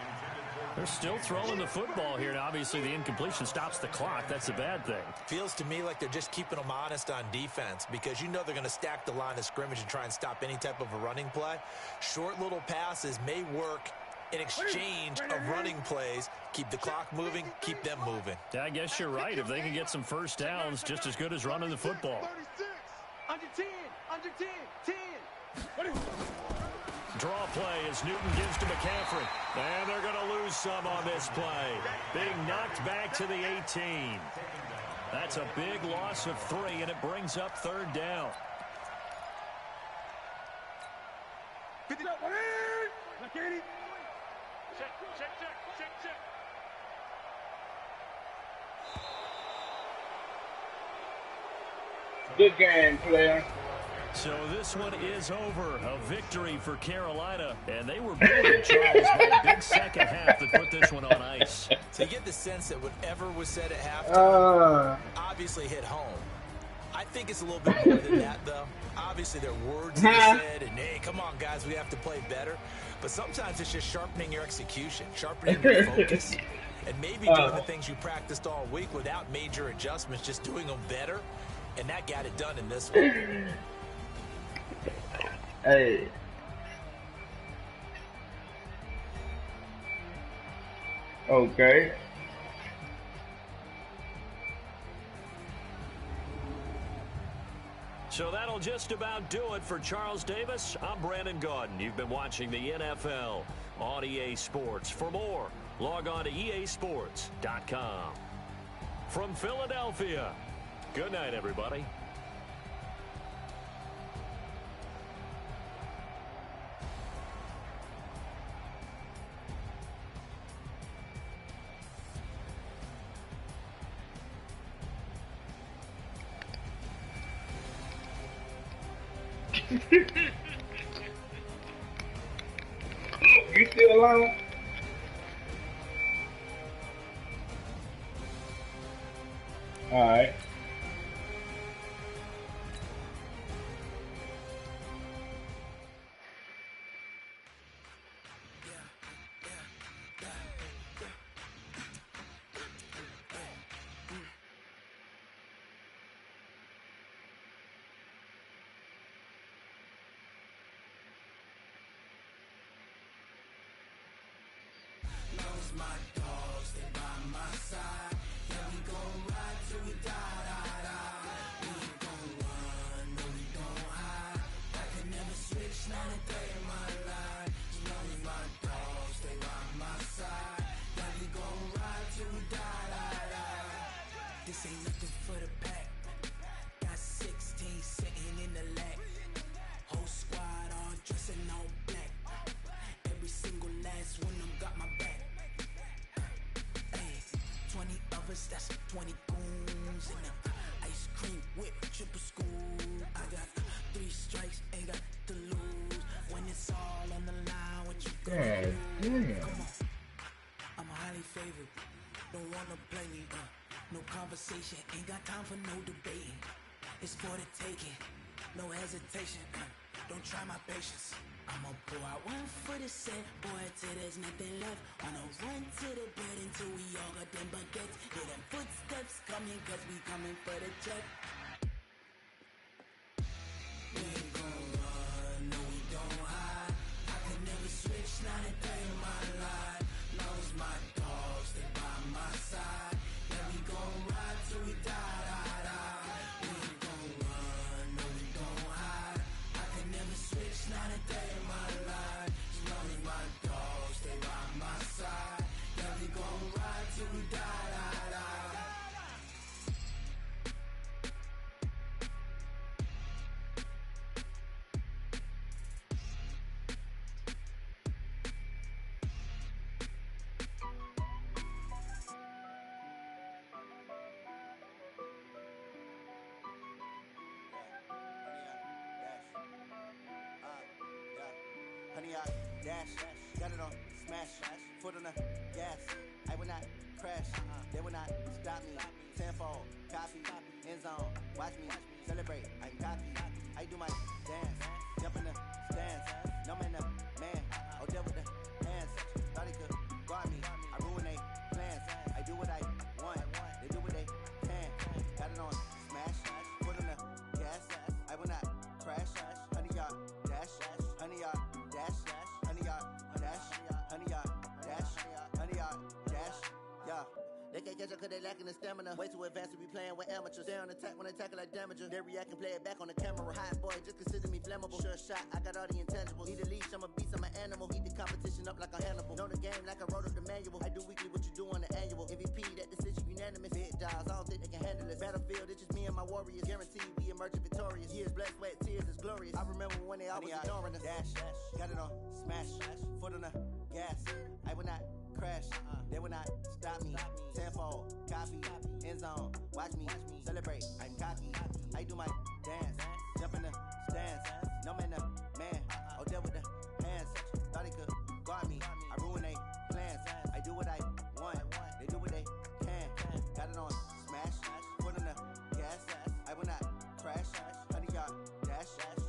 They're still throwing the football here, and obviously the incompletion stops the clock. That's a bad thing. Feels to me like they're just keeping them honest on defense because you know they're going to stack the line of scrimmage and try and stop any type of a running play. Short little passes may work in exchange of running plays. Keep the clock moving, keep them moving. I guess you're right. If they can get some first downs, just as good as running the football. Under 10. 10. Draw play as Newton gives to McCaffrey. And they're going to lose some on this play. Being knocked back to the 18. That's a big loss of 3, and it brings up 3rd down. Check. Good game, player. So this one is over. A victory for Carolina. And they were beating Charles by a big second half that put this one on ice. So you get the sense that whatever was said at halftime obviously hit home. I think it's a little bit more than that, though. Obviously, there are words that are said, and, hey, come on, guys, we have to play better. But sometimes it's just sharpening your execution, sharpening your focus, and maybe doing the things you practiced all week without major adjustments, just doing them better, and that got it done in this one. Hey. Okay. So that'll just about do it for Charles Davis. I'm Brandon Gaudin. You've been watching the NFL on EA Sports. For more, log on to easports.com. From Philadelphia, good night, everybody. You still alone? All right. my dogs, they by my side. Yeah, we gon' ride till we die, die, die. We ain't gon' run, no, we don't hide. I can never switch, not a day in my life. As long as my dogs, they by my side. Yeah, we gon' ride till we die, die, die. This ain't nothing for the pack. Got 16 sitting in the lap. Whole squad all dressing all black. Every single last one of them got my back. Hey, 20 of us, that's 20 goons. And ice cream whip, triple school. I got 3 strikes, ain't got to lose. When it's all on the line, what you gonna do? Come on, I'm highly favored. Don't wanna play me, no conversation, ain't got time for no debating. It's for the taking, no hesitation. Don't try my patience. I'ma pour out one for the set, boy, till there's nothing left. Wanna run to the bed until we all got them baguettes. Hear them footsteps coming, cause we coming for the check. We ain't gon' run, no, we don't hide. I could never switch, not a day in my life. Long as my dogs, they by my side. Yeah, we gon' ride till we die, die, die. We ain't gon' run, no, we don't hide. I could never switch, not a day in my life. As long as my dogs, they by my side. Yeah, we gon' ride till we die, die, die. Honey, I dash, got it on smash, foot on the gas. I will not crash, they will not stop me. Tenfold, copy, end zone, watch me celebrate. I'm cocky, I do my dance, jump in the stands. No man, the man, oh there with the hands. Thought he could guard me, I ruin they plans. I do what I want, they do what they can. Got it on smash, foot on the gas. I will not crash, honey, y'all dash, honey, y'all dash, honey, y'all dash, honey, y'all dash, honey, y'all dash, yeah. They can't catch up cause they lacking the stamina. Way too advanced to be playing with amateurs. They on attack when they tackle like damager. They react and play it back on the camera. Hot boy, just consider me flammable. Sure shot, I got all the intangibles. Need a leash, I'm a beast, I'm an animal. Eat the competition up like a Hannibal. Know the game like I wrote up the manual. I do weekly what you do on the annual. MVP, that decision unanimous. Big dials, I don't think they can handle it. Battlefield, it's just me and my warriors. Guaranteed we emerge victorious. Years, blood, sweat, tears, is glorious. I remember when they always ignoring us. Dash, got it on smash, foot on the gas. I will not crash, they will not stop me. Tenfold, copy, end zone, watch me celebrate. I'm cocky, I do my dance, jump in the stands. No man, the man, oh there with the hands. Thought he could guard me, I ruin they plans. I do what I want, they do what they can. Got it on smash, foot on the gas. I will not crash, honey, y'all dash,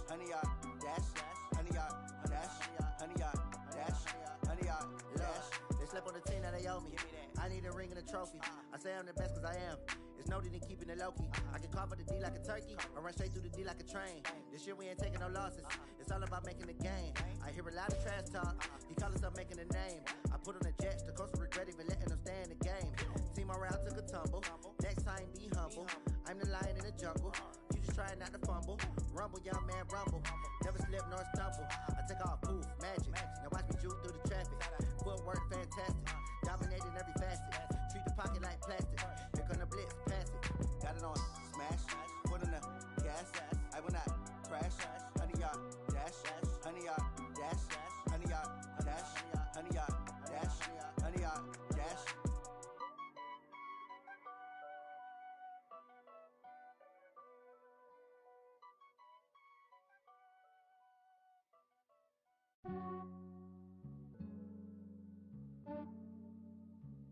honey, y'all dash, honey, y'all dash, honey, y'all dash, honey, y'all dash. They slept on the team that they owe me. I need a ring and a trophy. I say I'm the best cause I am. It's no need in keeping it low-key. I can carve up the D like a turkey or run straight through the D like a train. This year we ain't taking no losses. It's all about making the game. I hear a lot of trash talk. He call himself making a name. I put on the Jets. The coach will regret even letting them stay in the game. Team morale took a tumble. Next time be humble. I'm the lion in the jungle. You just trying not to fumble. Rumble, young man, rumble. Never slip nor stumble. I take off, poof, magic. Now watch me juke through the traffic. Footwork fantastic. Dominating every facet. Treat the pocket like plastic. Here come the blitz, pass it. Got it on smash. Foot on the gas. I will not crash. Honey, y'all dash. Honey, y'all dash. Honey, y'all dash. Honey, y'all dash. Honey, y'all dash.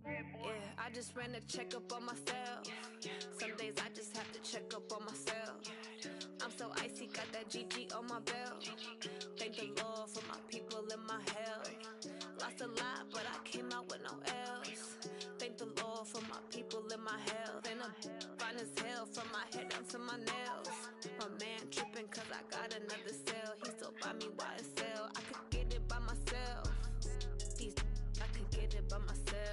Yeah, I just ran a checkup on myself. Some days I just have to check up on myself. I'm so icy, got that GG on my belt. Thank the Lord for my people and my health. Lost a lot, but I came out with no L's. Thank the Lord for my people and my health. And I'm fine as hell from my head down to my nails. My man tripping cause I got another cell. He still buy me YSL. I could get it by myself. I could get it by myself.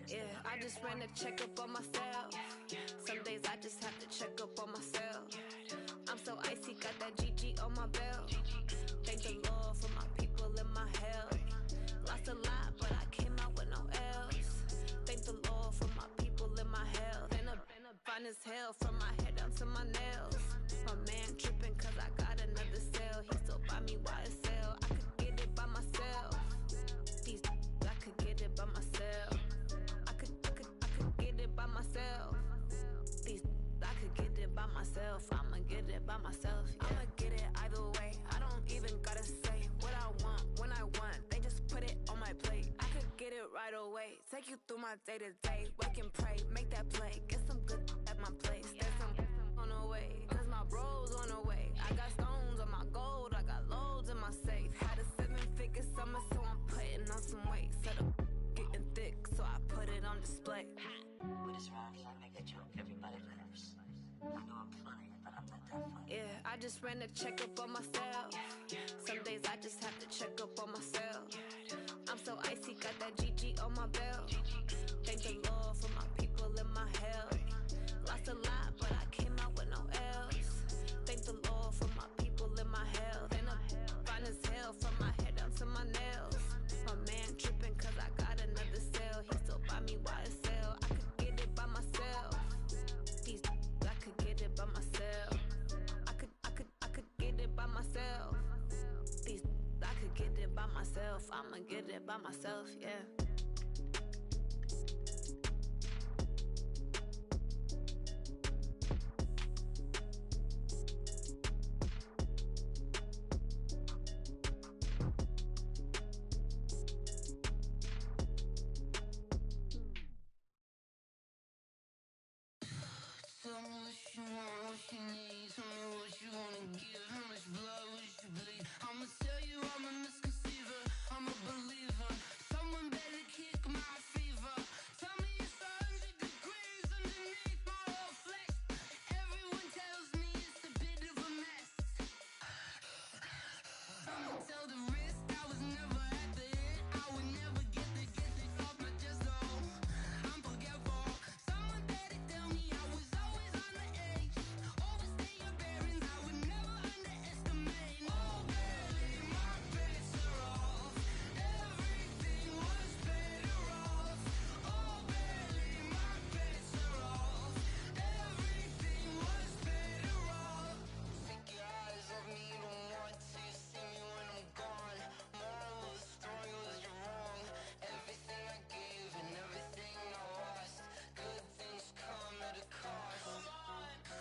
Yeah, I just ran a checkup on myself. Some days I just have to check up on myself. I'm so icy, got that GG on my belt. Thank the Lord for my people in my health. Lost a lot, but I came out with no else. Thank the Lord for my people in my health. And I'm fine as hell from my head down to my nails. My man tripping cause I got another cell. He still buy me YSL. I could get it by myself. These I could get it by myself. I could get it by myself. These I could get it by myself. I'ma get it by myself. Yeah. I'ma get it either way. I don't even gotta say what I want when I want. They just put it on my plate. I could get it right away. Take you through my day to day. Wake and pray, make that play. Get some good at my place. There's some on the way. Cause my bros on the way. I got stones on my gold. I got loads in my safe. Had a 7-figure summer, so I'm putting on some weight. Set up getting thick, so I put it on display. With this round, trying to make a joke, everybody laughs. I know I'm funny, but I'm not that funny. Yeah, I just ran a checkup on myself. Some days I just have to check up on myself. I'm so icy, got that GG on my belt. Thank the Lord for my people in my health. Lost a lot, but I came out with no else. Thank the Lord for my people in my health. And I'm fine as hell from my head down to my nails. My man tripping cause I got another cell. He still buy me YSL. I could get it by myself. These I could get it by myself. I could get it by myself. These I could get it by myself. I'ma get it by myself, yeah. Tell me what you want, what you need. Tell me what you wanna give. How much blood would you bleed? I'ma tell you I'm a misconceiver. I'm a believer. Someone better kick my fever. Tell me it's 100 degrees underneath my whole flesh. Everyone tells me it's a bit of a mess. I'ma tell the risk I was never at the end. I would never get this off my chest though. I'm forgetful. Someone better tell me I was always on the edge. Overstay your bearings, I would never underestimate. Oh baby, my bets are off. Everything was better off. Oh baby, my bets are off. Everything was better off. Take your eyes off me, don't want to see me when I'm gone. Moral of the story was you're wrong. Everything I gave and everything I lost. Good things come at a cost.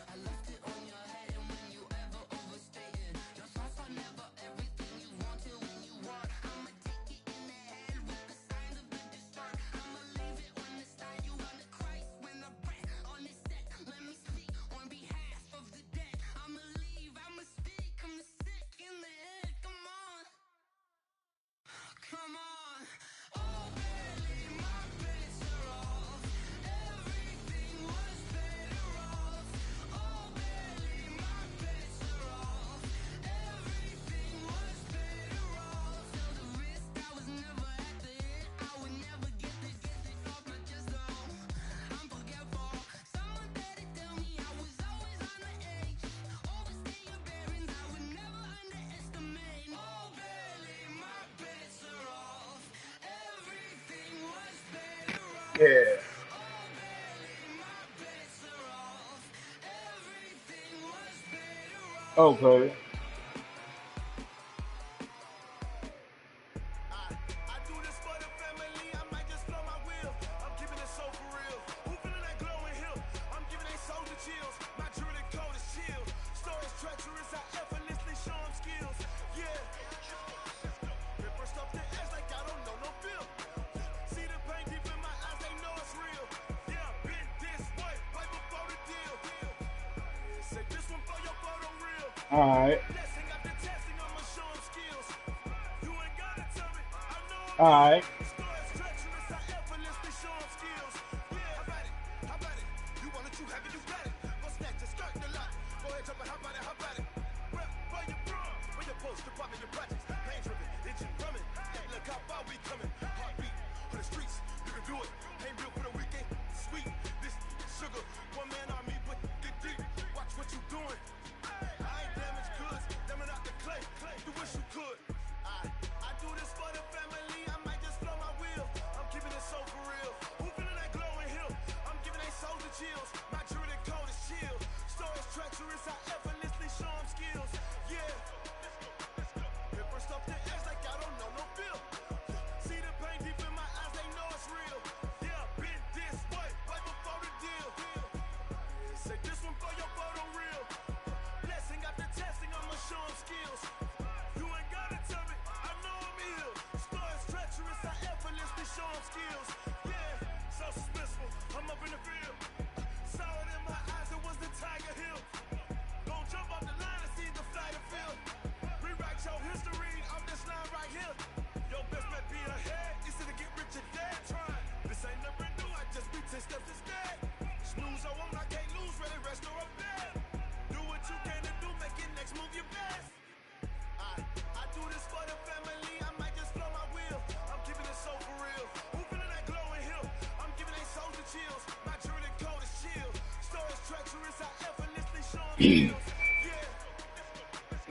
I left it on your head, and when you ever overstay it, your thoughts are never everything you wanted when you want. I'ma take it in the head with the signs of the distort. I'ma leave it on the side. You on the Christ when I breath on this set. Let me speak on behalf of the dead. I'ma leave, I'ma speak. I'm sick in the head. Come on, come on. Oh baby, my bets are off. Everything was better off. Oh baby, my bets are off. Everything was better off. Tell the risk I was never at the end. I would never get this off my chest though. I'm forgetful. Someone better tell me I was always on the edge. Overstay your bearings, I would never underestimate. Oh baby, my bets are off. Everything was better off. Yeah. Oh baby, my bets are off. Everything was better off. Okay. I do this for the family, I might just blow my wheel. I'm keeping it so for real. Who feeling that glowing hill? I'm giving they soldier chills. My jewelry code is chill. Stories treacherous, I effortlessly show them skills. Yeah. Rip first off the edge like I don't know no feel. See the pain deep in my eyes, they know it's real. Yeah, been this way, right before the deal. Say this one for your photo reel. Alright. Blessing after testing, I'ma show them skills. You ain't gotta tell me, I know I'm Alright. Stories treacherous, I effortlessly show them skills. Yeah, how about it? How about it? You want it, you have it, you got it. Go snatch it, skirt the lot. Go ahead, jump it, how about it? How about it? Rep for your bro, for your post, your pop, and your projects. Pain driven, engine drumming. Hey, look how far we coming. Heartbeat on the streets, you can do it.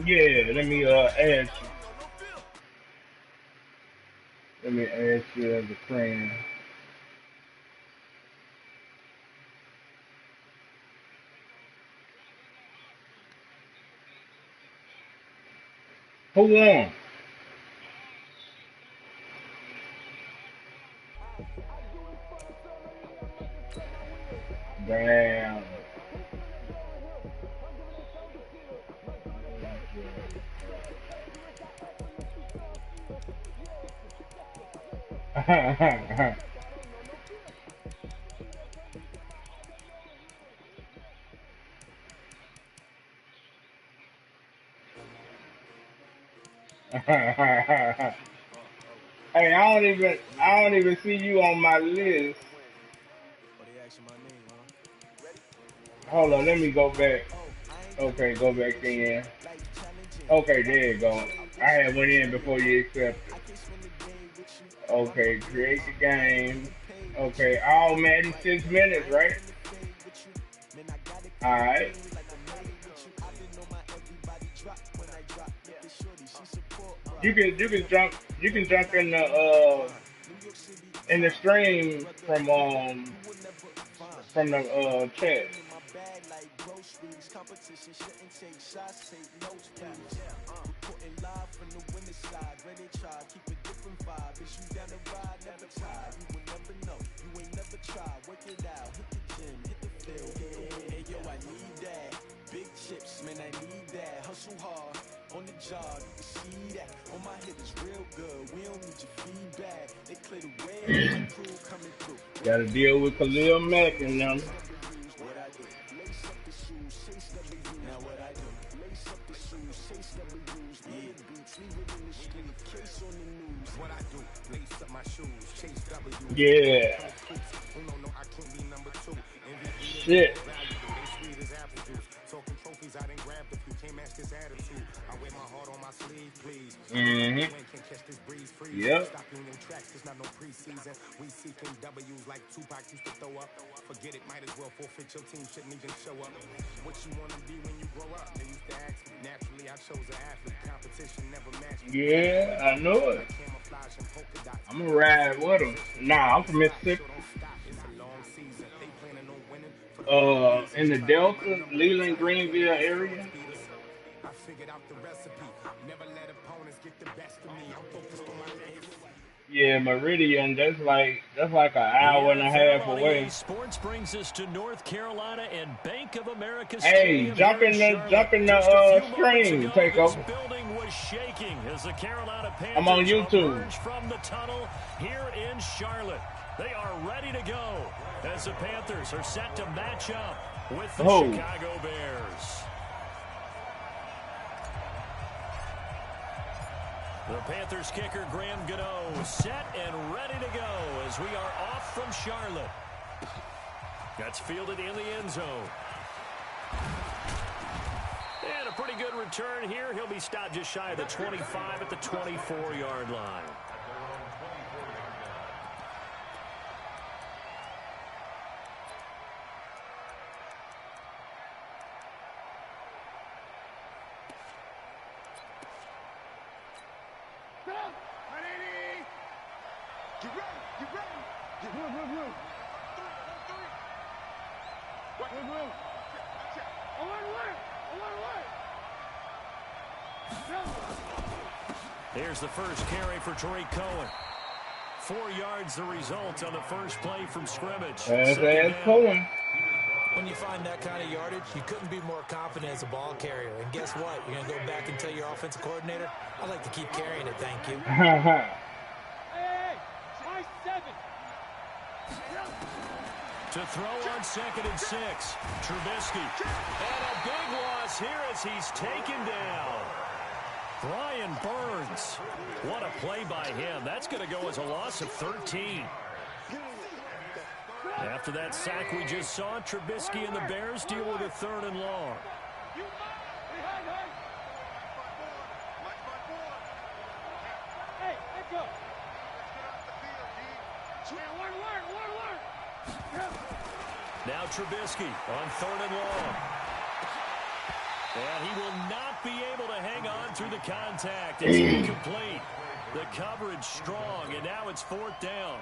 Yeah, let me add you. Let me add you as a friend. Who won? Damn. Hey, I don't even see you on my list. Hold on, let me go back. Okay, go back in. Okay, there you go. I had went in before you accepted. Okay, create the game. Okay, all Madden 6 minutes, right? Alright. You can jump in the stream from the chat. Big chips, man, I need that. Hustle hard on the job, you can see that. On my head is real good. We don't need your feedback. They clear the way. My crew coming through. Gotta deal with Khalil Mack and them. What I do, lace up the shoes, chase W's. Now what I do, lace up the shoes, chase W's. Yeah, beats, leave it in the street, case on the news. What I do, lace up my shoes, chase W's. Yeah. No, I can't be number 2. Shit. Talking trophies, I didn't grab the few. Can't match this attitude. I wear my heart on my sleeve, please. Mm-hmm. Can't catch this breeze free. Yep. Stop being in tracks, there's not no preseason. We seeking W's like Tupac used to throw up. Forget it, might as well forfeit. Your team shouldn't even show up. What you want to be when you grow up? They used to ask me. Naturally, I chose an athlete. Competition never matched me. Yeah, I know it. I'm gonna ride with him. Nah, I'm from Mississippi. It's a long season. They planning on winning. In the Delta, Leland, Greenville area. I figured out the recipe. Never let opponents get the best of me. I'm focused on my legacy. Yeah, Meridian. That's like an hour and a half away. Sports brings us to North Carolina and Bank of America Hey, Stadium. jump in the stream. Take This over. building was shaking as the Carolina Panthers I'm on YouTube. emerged from the tunnel here in Charlotte. They are ready to go as the Panthers are set to match up with the Chicago Bears. The Panthers kicker, Graham Gano, set and ready to go as we are off from Charlotte. That's fielded in the end zone. And a pretty good return here. He'll be stopped just shy of the 25 at the 24-yard line. Get ready, get ready. Get ready, real. 3, 3. What? Real. I want Here's the first carry for Tariq Cohen. 4 yards the result on the first play from scrimmage. That's Cohen. When you find that kind of yardage, you couldn't be more confident as a ball carrier. And guess what? You're going to go back and tell your offensive coordinator, I'd like to keep carrying it, thank you. To throw on 2nd and 6, Trubisky. And a big loss here as he's taken down. Brian Burns. What a play by him. That's going to go as a loss of 13. After that sack we just saw, Trubisky and the Bears deal with a 3rd and long. Now Trubisky on 3rd and long. And he will not be able to hang on through the contact. It's incomplete. The coverage strong, and now it's 4th down.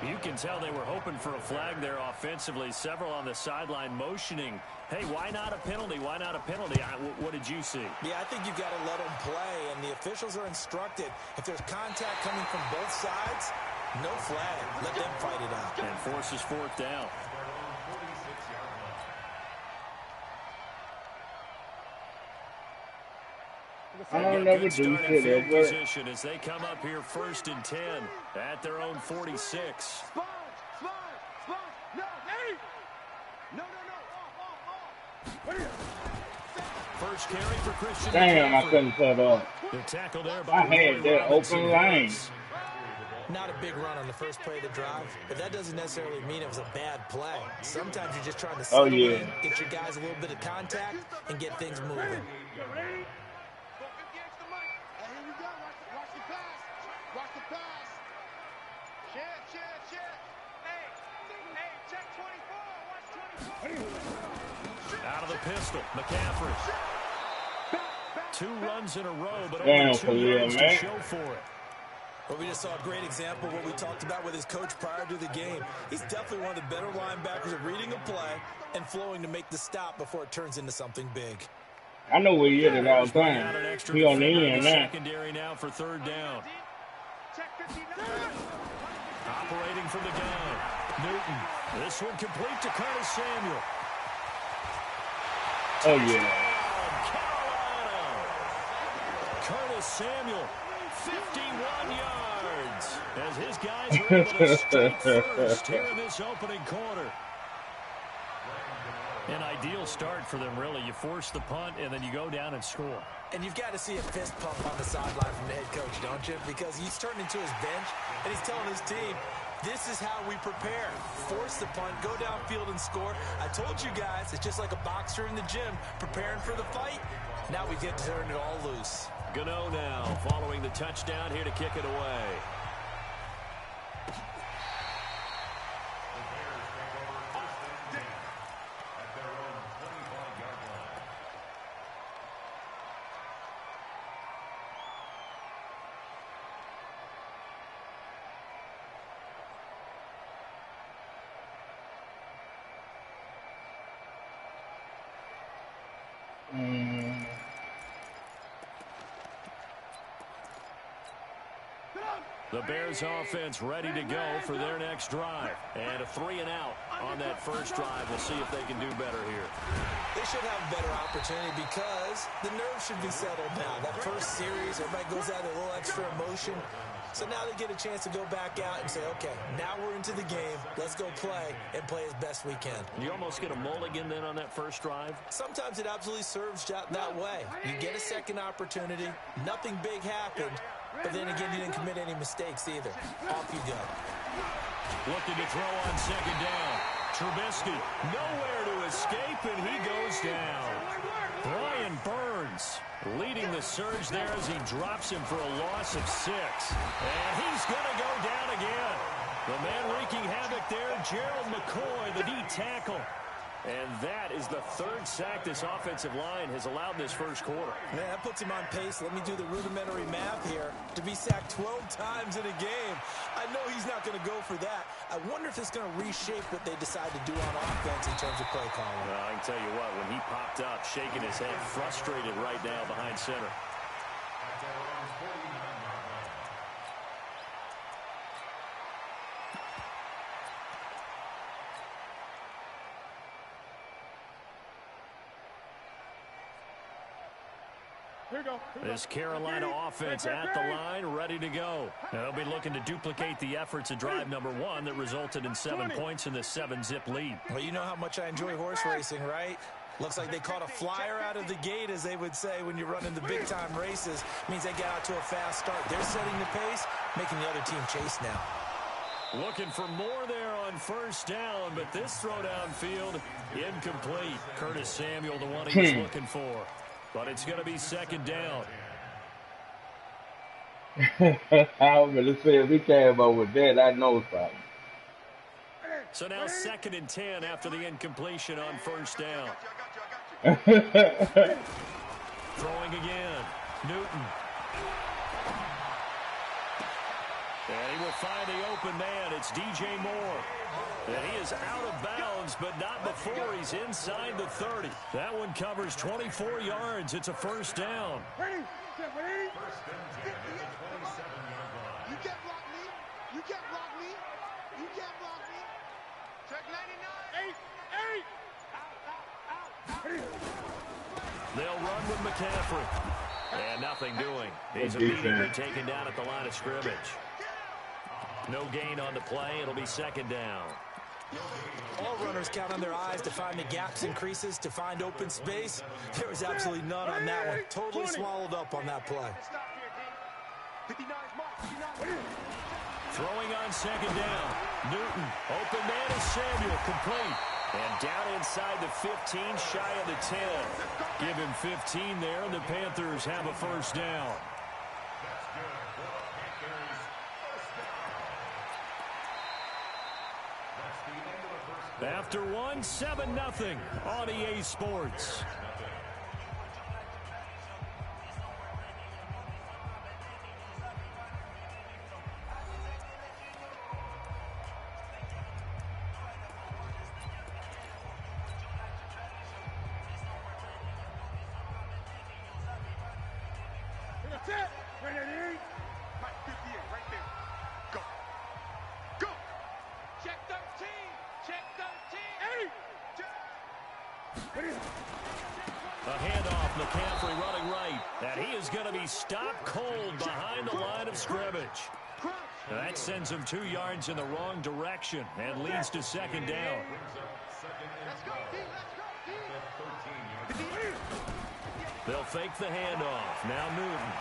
You can tell they were hoping for a flag there offensively. Several on the sideline motioning, hey, why not a penalty? Why not a penalty? What did you see? Yeah, I think you've got to let them play, and the officials are instructed. If there's contact coming from both sides, no flag. Let them fight it out. And forces 4th down. I don't never do shit ever. Position as they come up here 1st and 10 at their own 46. No, hey! No. First carry for Christian. Damn, I couldn't cut off. The tackle there by I had that open lane. Not a big run on the first play of the drive, but that doesn't necessarily mean it was a bad play. Sometimes you're just trying to settle in, get your guys a little bit of contact, and get things moving. Watch the pass. Check. Hey, check 24. Watch 24. Out of the pistol, McCaffrey. 2 runs in a row, but Damn, only 2 yards to man. show for it. Well, we just saw a great example of what we talked about with his coach prior to the game. He's definitely one of the better linebackers at reading a play and flowing to make the stop before it turns into something big. I know where he is at all time. He on the end now. Secondary now for 3rd down. Operating from the gun. Newton. This one complete to Curtis Samuel. Oh, yeah. Carolina. Curtis Samuel, 51 yards. As his guys are able to strike first here in this opening quarter. An ideal start for them, really. You force the punt, and then you go down and score. And you've got to see a fist pump on the sideline from the head coach, don't you? Because he's turned into his bench, and he's telling his team, this is how we prepare. Force the punt, go downfield and score. I told you guys, it's just like a boxer in the gym preparing for the fight. Now we get to turn it all loose. Gano now following the touchdown here to kick it away. The Bears offense ready to go for their next drive. And a 3-and-out on that first drive. We'll see if they can do better here. They should have a better opportunity because the nerves should be settled now. That first series, everybody goes out with a little extra emotion. So now they get a chance to go back out and say, okay, now we're into the game. Let's go play and play as best we can. You almost get a mulligan then on that first drive? Sometimes it absolutely serves that way. You get a second opportunity. Nothing big happened. But then again, you didn't commit any mistakes either. Off you go. Looking to throw on 2nd down. Trubisky nowhere to escape, and he goes down. Brian Burns leading the surge there as he drops him for a loss of 6. And he's going to go down again. The man wreaking havoc there, Gerald McCoy, the D tackle. And that is the 3rd sack this offensive line has allowed this first quarter. Man, that puts him on pace. Let me do the rudimentary math here. To be sacked 12 times in a game, I know he's not going to go for that. I wonder if it's going to reshape what they decide to do on offense in terms of play calling. Well, I can tell you what, when he popped up, shaking his head, frustrated right now behind center. This Carolina offense at the line, ready to go. Now they'll be looking to duplicate the efforts of drive number 1 that resulted in 7 points in this 7-zip lead. Well, you know how much I enjoy horse racing, right? Looks like they caught a flyer out of the gate, as they would say when you're running the big-time races. Means they got out to a fast start. They're setting the pace, making the other team chase now. Looking for more there on 1st down, but this throw downfield, incomplete. Curtis Samuel, the one he was looking for. But it's going to be 2nd down. I was going to say, if he came up with that, I know something. So now 2nd and 10 after the incompletion on first down. Throwing again. Newton. And he will find the open man. It's DJ Moore. And he is out of bounds, but not before he's inside the 30. That one covers 24 yards. It's a first down. Ready? Get ready? You can't block me. You can't block me. You can't block me. Check 99. 8. They'll run with McCaffrey. And nothing doing. He's immediately taken down at the line of scrimmage. No gain on the play. It'll be 2nd down. All runners count on their eyes to find the gaps and creases, to find open space. There was absolutely none on that one. Totally swallowed up on that play. Throwing on 2nd down. Newton. Open man is Samuel. Complete. And down inside the 15, shy of the 10. Give him 15 there, and the Panthers have a first down. After one, 7-0 on EA Sports. That's it. Ready? Mike 58 right there. Go. Go. Check 13. Check 13. 8. A handoff, McCaffrey running right. And he is going to be stopped cold behind the line of scrimmage. That sends him 2 yards in the wrong direction and leads to 2nd down. Let's go, D. Let's go, D. They'll fake the handoff. Now Newton.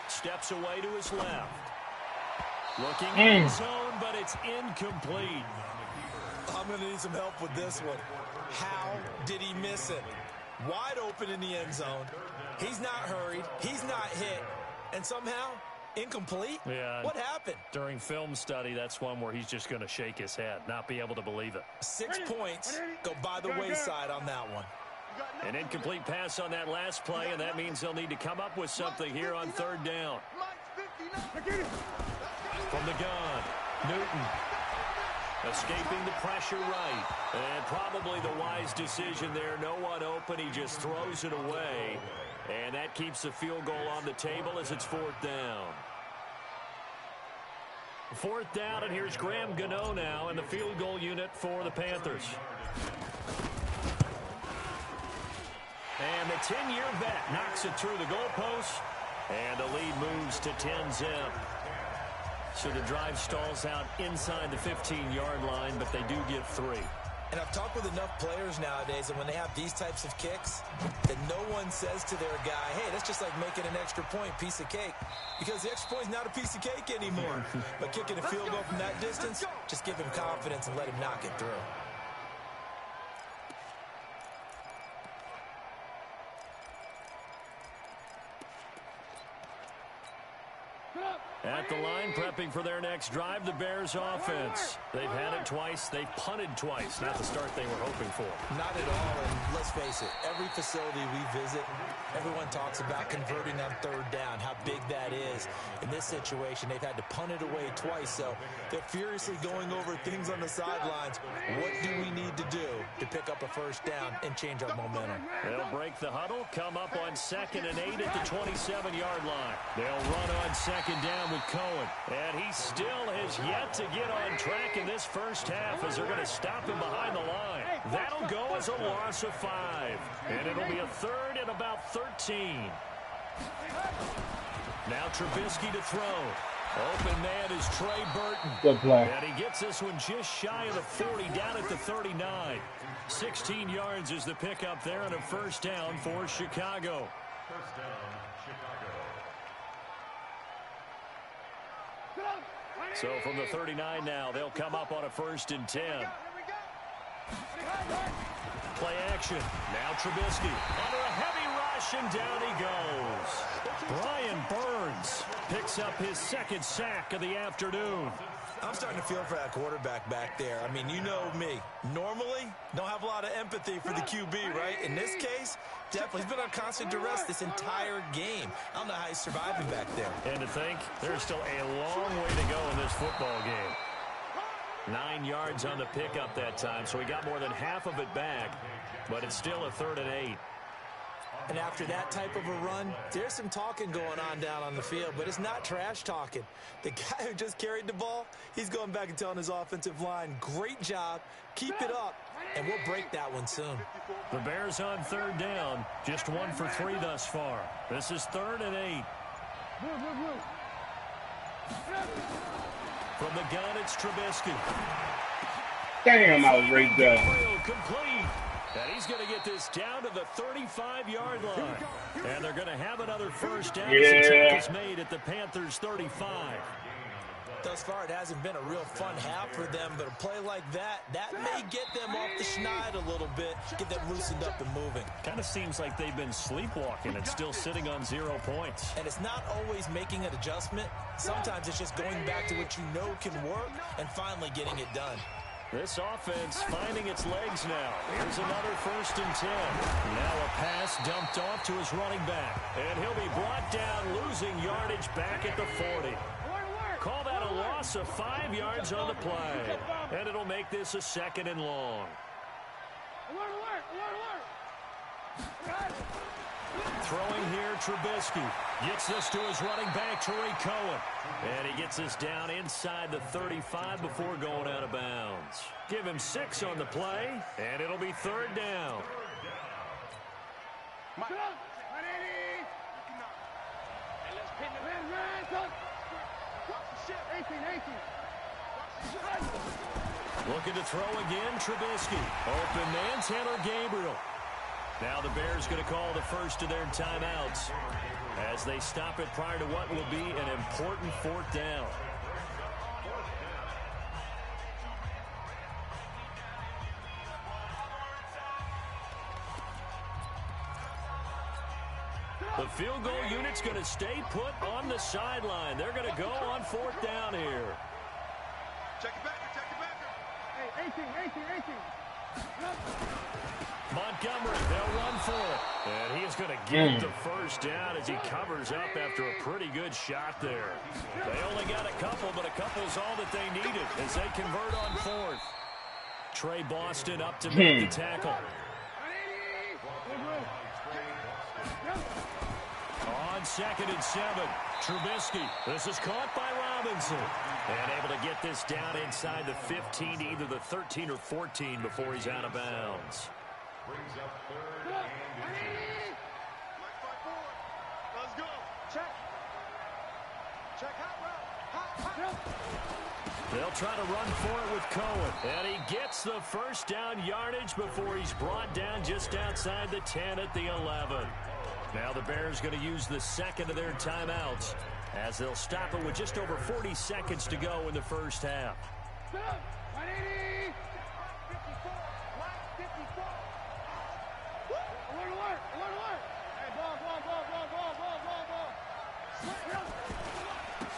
Steps away to his left. Looking in zone, but it's incomplete. I'm going to need some help with this one. How did he miss it? Wide open in the end zone. He's not hurried. He's not hit. And somehow, incomplete? Yeah. What happened? During film study, that's one where he's just going to shake his head, not be able to believe it. 6 points go by the wayside on that one. An incomplete pass on that last play, and that means they'll need to come up with something here on 3rd down. From the gun, Newton. Escaping the pressure right. And probably the wise decision there. No one open. He just throws it away. And that keeps the field goal on the table as it's 4th down. 4th down, and here's Graham Gano now in the field goal unit for the Panthers. And the 10-year vet knocks it through the goalpost. And the lead moves to 10-0. So the drive stalls out inside the 15-yard line, but they do get 3. And I've talked with enough players nowadays, and when they have these types of kicks, that no one says to their guy, hey, that's just like making an extra point, piece of cake. Because the extra point is not a piece of cake anymore. But kicking a field goal from that distance, just give him confidence and let him knock it through. At the line, prepping for their next drive, the Bears offense. They've had it twice. They've punted twice. Not the start they were hoping for. Not at all, and let's face it, every facility we visit, everyone talks about converting on 3rd down, how big that is. In this situation, they've had to punt it away twice, so they're furiously going over things on the sidelines. What do we need to do to pick up a first down and change our momentum? They'll break the huddle, come up on 2nd and 8 at the 27-yard line. They'll run on 2nd down with Cohen. And he still has yet to get on track in this first half as they're going to stop him behind the line. That'll go as a loss of 5. And it'll be a 3rd and about 13. Now Trubisky to throw. Open man is Trey Burton. Good play. And he gets this one just shy of the 40, down at the 39. 16 yards is the pickup there and a first down for Chicago. First down, Chicago. So from the 39 now, they'll come up on a 1st and 10. Play action. Now Trubisky under a heavy rush, and down he goes. Brian Burns picks up his 2nd sack of the afternoon. I'm starting to feel for that quarterback back there. I mean, you know me. Normally, don't have a lot of empathy for the QB, right? In this case, definitely. He's been on constant duress this entire game. I don't know how he's surviving back there. And to think, there's still a long way to go in this football game. 9 yards on the pickup that time, so he got more than half of it back, but it's still a 3rd and 8. And after that type of a run, there's some talking going on down on the field, but it's not trash talking. The guy who just carried the ball, he's going back and telling his offensive line, great job, keep it up, and we'll break that one soon. The Bears on 3rd down, just 1 for 3 thus far. This is 3rd and 8. From the gun, it's Trubisky. Damn, I was right there. Complete. And he's going to get this down to the 35-yard line. And they're going to have another first down. As the tackle is made at the Panthers' 35. Thus far, it hasn't been a real fun half for them, but a play like that may get them off the schneid a little bit, get them loosened up and moving. Kind of seems like they've been sleepwalking and still sitting on 0 points. And it's not always making an adjustment. Sometimes it's just going back to what you know can work and finally getting it done. This offense finding its legs now. Here's another 1st and 10. Now a pass dumped off to his running back. And he'll be brought down, losing yardage back at the 40. Call that a loss of 5 yards on the play. And it'll make this a 2nd and long. Throwing here, Trubisky. Gets this to his running back, Tariq Cohen. And he gets this down inside the 35 before going out of bounds. Give him 6 on the play, and it'll be 3rd down. Looking to throw again, Trubisky. Open man, Taylor Gabriel. Now the Bears going to call the first of their timeouts as they stop it prior to what will be an important 4th down. The field goal unit's going to stay put on the sideline. They're going to go on 4th down here. Check it back. Hey, 18. Montgomery, they'll run for it. And he is going to get the first down as he covers up after a pretty good shot there. They only got a couple, but a couple's all that they needed as they convert on 4th. Trey Boston up to make the tackle. On 2nd and 7, Trubisky. This is caught by Robinson. And able to get this down inside the 15 to either the 13 or 14 before he's out of bounds. Brings up 3rd and 10. Let's go. Check hot route. They'll try to run for it with Cohen. And he gets the first down yardage before he's brought down just outside the 10 at the 11. Now the Bears going to use the 2nd of their timeouts as they'll stop it with just over 40 seconds to go in the first half.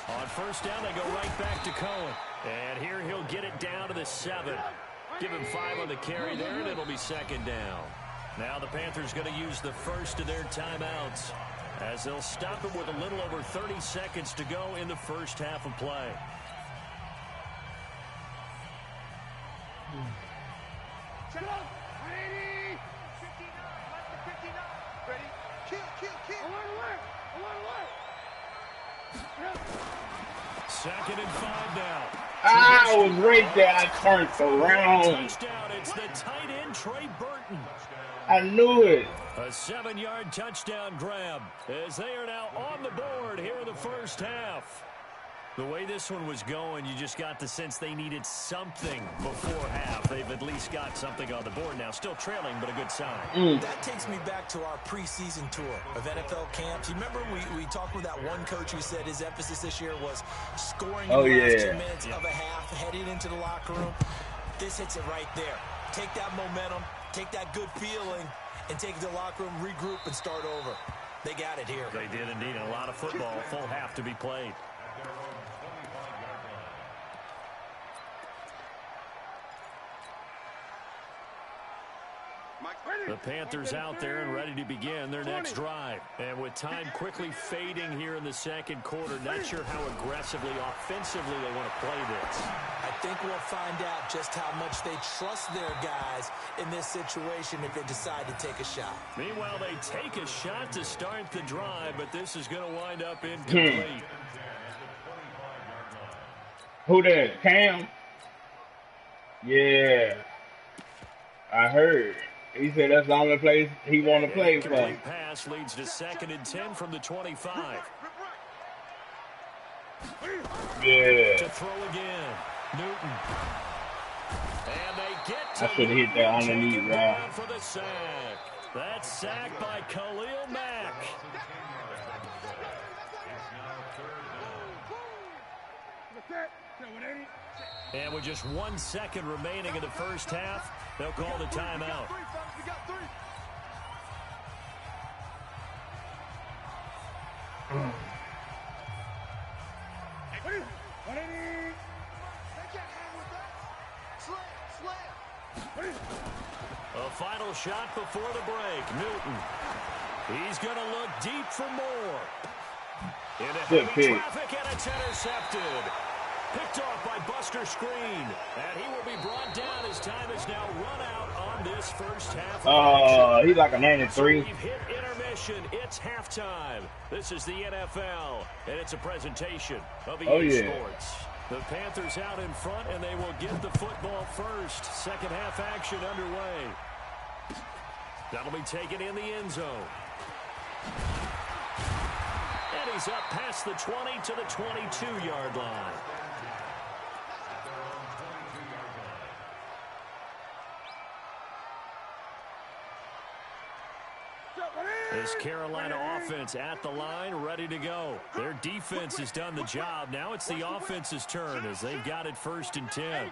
On 1st down, they go right back to Cohen. And here he'll get it down to the 7. Give him 5 on the carry there, and it'll be 2nd down. Now the Panthers going to use the 1st of their timeouts as they'll stop it with a little over 30 seconds to go in the first half of play. Second and 5 now. I was right there. I turned around. Touchdown. It's the tight end, Trey Burton. I knew it. A 7-yard touchdown grab as they are now on the board here in the first half. The way this one was going, you just got the sense they needed something before half. They've at least got something on the board now. Still trailing, but a good sign. That takes me back to our preseason tour of NFL camps. You remember we talked with that one coach who said his emphasis this year was scoring in the last 2 minutes of a half, heading into the locker room. This hits it right there. Take that momentum, take that good feeling, and take it to the locker room, regroup, and start over. They got it here. They did indeed. A lot of football, full half to be played. The Panthers out there and ready to begin their next drive. And with time quickly fading here in the second quarter, not sure how aggressively, offensively they want to play this. I think we'll find out just how much they trust their guys in this situation if they decide to take a shot. Meanwhile, they take a shot to start the drive, but this is going to wind up incomplete. Who that? Cam? Yeah. I heard. He said that's the only place he want to play for. Complete pass leads to 2nd and 10 from the 25. Yeah. To throw again. Newton. And they get to I should have hit that underneath route. for the sack. That's sacked by Khalil Mack. And with just 1 second remaining in the first half, they'll call the timeout. A final shot before the break. Newton. He's going to look deep for more. Into heavy traffic, and it's intercepted. Picked off by Buster Screen. And he will be brought down as time is now run out on this first half. He's like a 93. So we've hit intermission. It's halftime. This is the NFL, and it's a presentation of EA Sports. The Panthers out in front, and they will get the football first. Second half action underway. That'll be taken in the end zone. And he's up past the 20 to the 22-yard line. This Carolina offense at the line, ready to go. Their defense has done the job. Now it's the offense's turn as they've got it 1st and 10.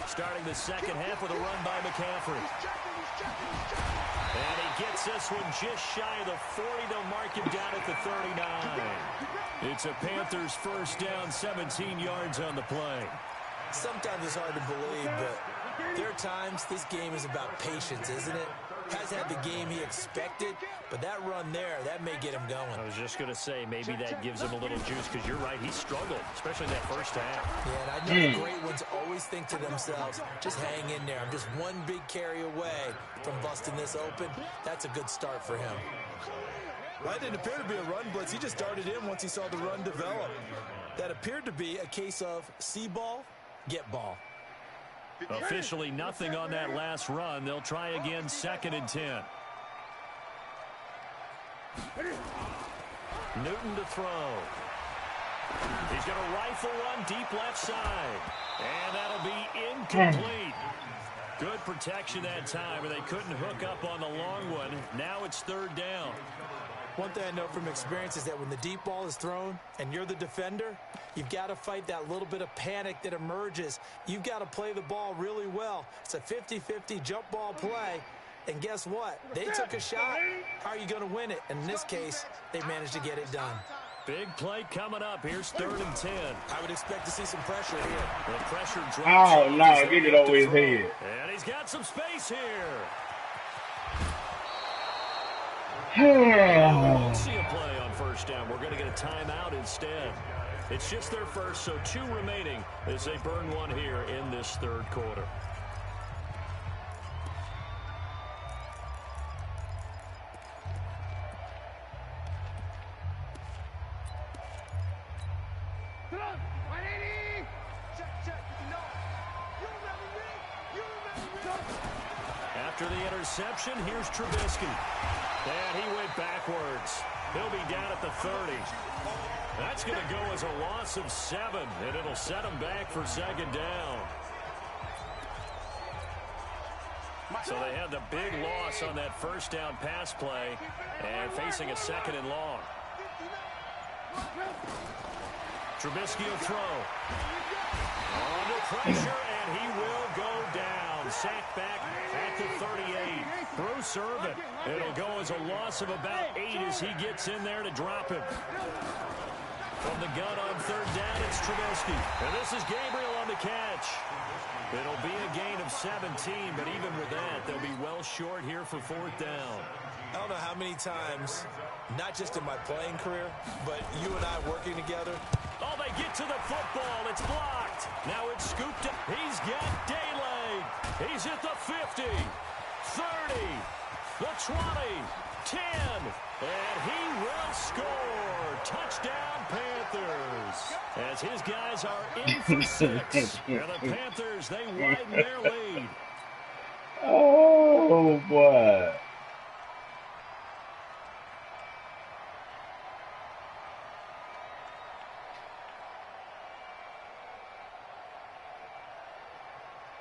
Starting the second half with a run by McCaffrey. And he gets this one just shy of the 40. They'll mark him down at the 39. It's a Panthers first down, 17 yards on the play. Sometimes it's hard to believe, but there are times this game is about patience, isn't it? Hasn't had the game he expected, but that run there, that may get him going. I was just going to say, maybe that gives him a little juice, because you're right, he struggled, especially in that first half. Yeah, and I know the great ones always think to themselves, just hang in there. I'm just one big carry away from busting this open. That's a good start for him. Well, that didn't appear to be a run blitz. He just darted in once he saw the run develop. That appeared to be a case of see ball, get ball. Officially nothing on that last run. They'll try again, 2nd and 10. Newton to throw. He's going to rifle one deep left side. And that'll be incomplete. Good protection that time, and they couldn't hook up on the long one. Now it's 3rd down. One thing I know from experience is that when the deep ball is thrown and you're the defender, you've got to fight that little bit of panic that emerges. You've got to play the ball really well. It's a 50-50 jump ball play. And guess what? They took a shot. How are you going to win it? And in this case, they managed to get it done. Big play coming up. Here's 3rd and 10. I would expect to see some pressure here. The pressure drops. Oh, no. Get it over his head. And he's got some space here. Won't see a play on 1st down. We're going to get a timeout instead. It's just their first, so 2 remaining as they burn one here in this 3rd quarter. After the interception, here's Trubisky. And he went backwards. He'll be down at the 30. That's going to go as a loss of 7, and it'll set him back for 2nd down. So they had the big loss on that 1st down pass play and facing a 2nd and long. Trubisky will throw. Under pressure, and he will go down. Sacked back at the 38. Through serve it. It'll go as a loss of about 8 as he gets in there to drop him. From the gun on 3rd down, it's Trubisky. And this is Gabriel on the catch. It'll be a gain of 17, but even with that, they'll be well short here for fourth down. I don't know how many times, not just in my playing career, but you and I working together. Oh, they get to the football. It's blocked. Now it's scooped up. He's got daylight. He's at the 50, 30, the 20, 10, and he will score. Touchdown, Panthers. As his guys are in for 6. And the Panthers, they widen their lead. Oh, boy.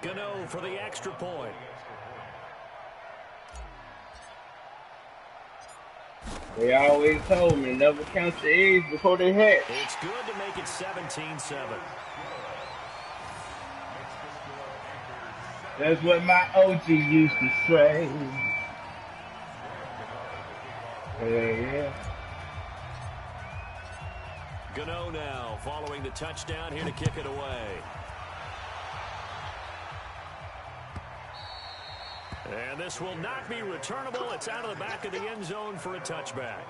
Gano for the extra point. They always told me never count the eggs before they hatch. It's good to make it 17-7. That's what my OG used to say. Yeah. Gano now following the touchdown here to kick it away. And this will not be returnable. It's out of the back of the end zone for a touchback.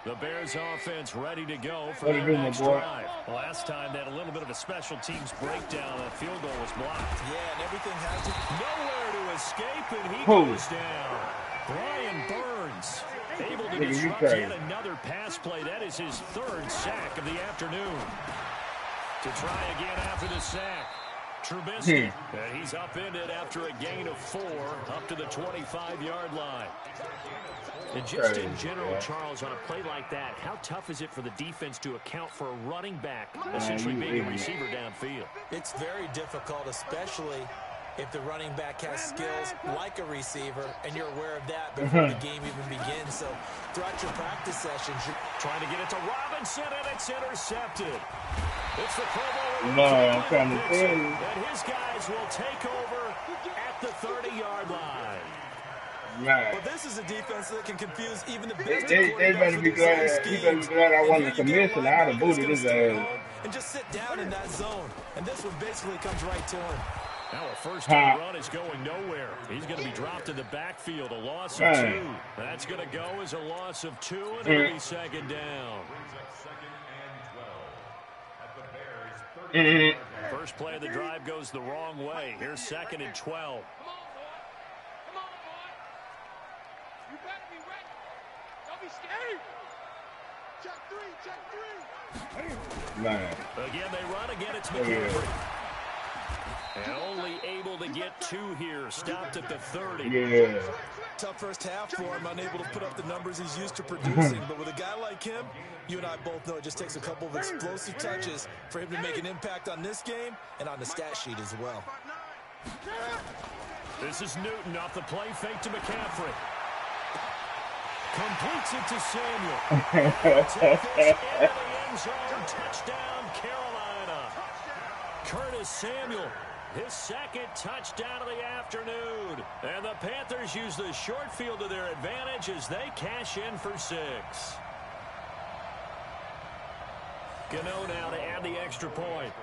The Bears offense ready to go for their next drive. Last time they had a little bit of a special teams breakdown. That field goal was blocked. Yeah, and everything has to... Nowhere to escape, and he goes down. Brian Burns able to disrupt yet another pass play. That is his 3rd sack of the afternoon. To try again after the sack. Trubisky, and he's upended after a gain of 4 up to the 25-yard line. And just in general, Charles, on a play like that, how tough is it for the defense to account for a running back essentially being a receiver downfield? It's very difficult, especially if the running back has skills like a receiver, and you're aware of that before the game even begins. So throughout your practice sessions, you're trying to get it to Robinson, and it's intercepted. It's the Pro Bowl. No, I'm trying to tell you. And his guys will take over at the 30-yard line. Right. But this is a defense that can confuse even the best. They better be glad. He better be glad I won the commission. I'd have booted his ass. And just sit down in that zone. And this one basically comes right to him. Now a first-down run is going nowhere. He's going to be dropped in the backfield. A loss of 2. That's going to go as a loss of 2, and it'll be 2nd down. First play of the drive goes the wrong way. Here's 2nd and 12. Come on, boy. You better be ready. Don't be scared. Check 3. Again, they run. Again, it's McCaffrey. And only able to get 2 here. Stopped at the 30. Yeah. Tough first half for him, unable to put up the numbers he's used to producing. But with a guy like him, you and I both know it just takes a couple of explosive touches for him to make an impact on this game and on the stat sheet as well. This is Newton off the play fake to McCaffrey. Completes it to Samuel. Take this into the end zone. Touchdown, Carolina. Curtis Samuel, his 2nd touchdown of the afternoon. And the Panthers use the short field to their advantage as they cash in for 6. Gano now to add the extra point.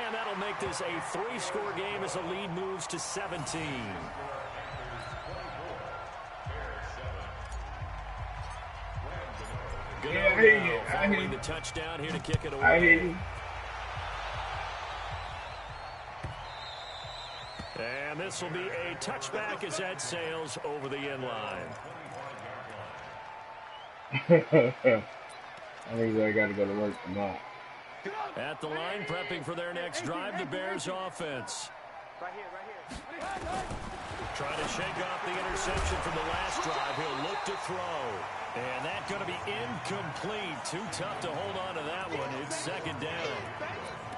And that'll make this a 3-score game as the lead moves to 17. Yeah, I hear you. Following the touchdown here to kick it away. I hear you. And this will be a touchback as that sails over the end line. I think I got to go to work tomorrow. At the line, prepping for their next drive, the Bears offense. Right here. Trying to shake off the interception from the last drive. He'll look to throw. And that's going to be incomplete. Too tough to hold on to that one. It's second down.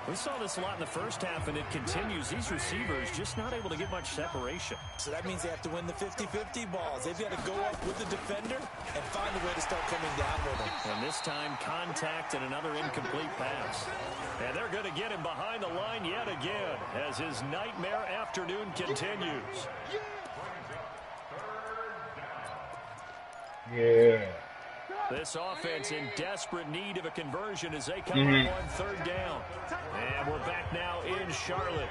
We saw this a lot in the first half, and it continues. These receivers just not able to get much separation. So that means they have to win the 50-50 balls. They've got to go up with the defender and find a way to start coming down with him. And this time, contact and another incomplete pass. And they're going to get him behind the line yet again as his nightmare afternoon continues. Yeah. This offense in desperate need of a conversion as they come up on third down. And we're back now in Charlotte.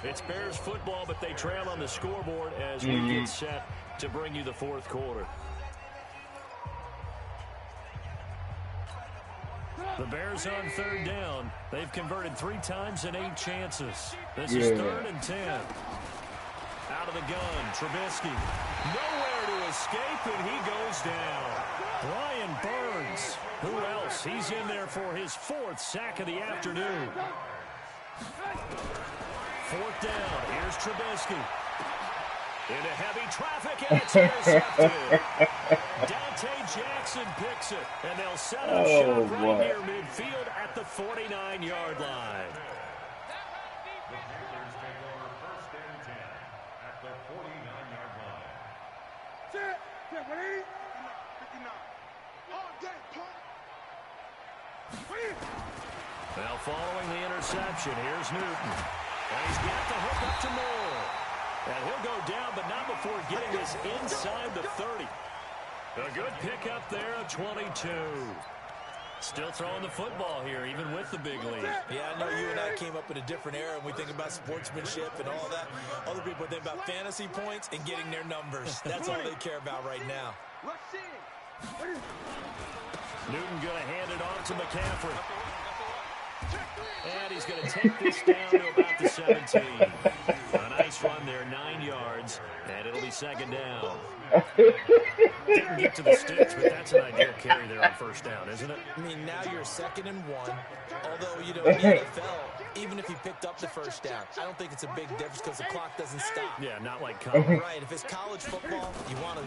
It's Bears football, but they trail on the scoreboard as we get set to bring you the fourth quarter. The Bears on third down. They've converted 3 times in 8 chances. This is 3rd and 10. Out of the gun, Trubisky. Nowhere to escape, and he goes down. Brian Burns. Who else? He's in there for his 4th sack of the afternoon. 4th down. Here's Trubisky. Into heavy traffic, and it's intercepted. Dante Jackson picks it, and they'll set up shop right near midfield at the 49-yard line. The Panthers take over 1st and 10 at the 49-yard line. Set. 180. 59. All day, punk. Now following the interception, here's Newton. And he's got the hook up to Moore. And he'll go down, but not before getting this inside the 30. A good pickup there of 22. Still throwing the football here, even with the big lead. Yeah, I know you and I came up in a different era, and we think about sportsmanship and all that. Other people think about fantasy points and getting their numbers. That's all they care about right now. Newton going to hand it off to McCaffrey. And he's going to take this down to about the 17. A nice run there, 9 yards, and it'll be second down. Didn't get to the sticks, but that's an ideal carry there on first down, isn't it? I mean, now you're 2nd and 1. Although, you know, in the NFL, even if he picked up the first down, I don't think it's a big difference because the clock doesn't stop. Yeah, not like college. Right, if it's college football, you want to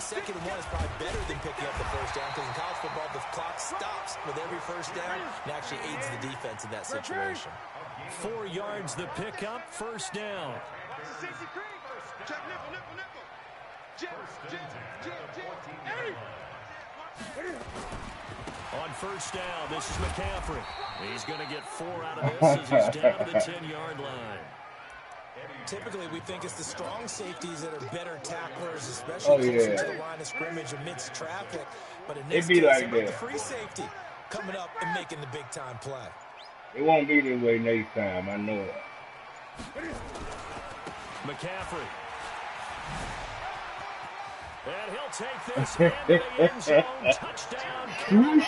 2nd and 1 is probably better than picking up the first down because in college football, the clock stops with every first down and actually aids the defense in that situation. 4 yards the pickup, first down. Check nickel. On first down, this is McCaffrey. He's going to get 4 out of this as he's down to the 10-yard line. Typically, we think it's the strong safeties that are better tacklers, especially closer to the line of scrimmage amidst traffic. But in this case, like the free safety coming up and making the big-time play. It won't be this way next time, I know it. McCaffrey. And he'll take this into the end zone. Touchdown, Carolina.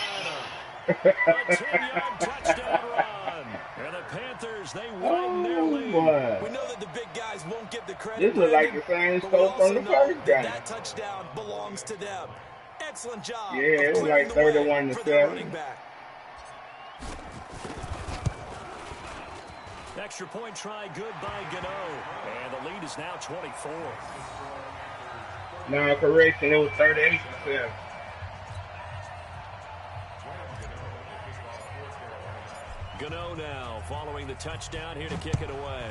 A 10-yard touchdown run. And the Panthers, they widen their lead. Boy. We know that the big guys won't get the credit. This was like the same scope from the first game. That touchdown belongs to them. Excellent job. Yeah, it was like 31-7. Extra point try good by Gano. And the lead is now 24. No, correction, it was 38-7. Gano now following the touchdown here to kick it away.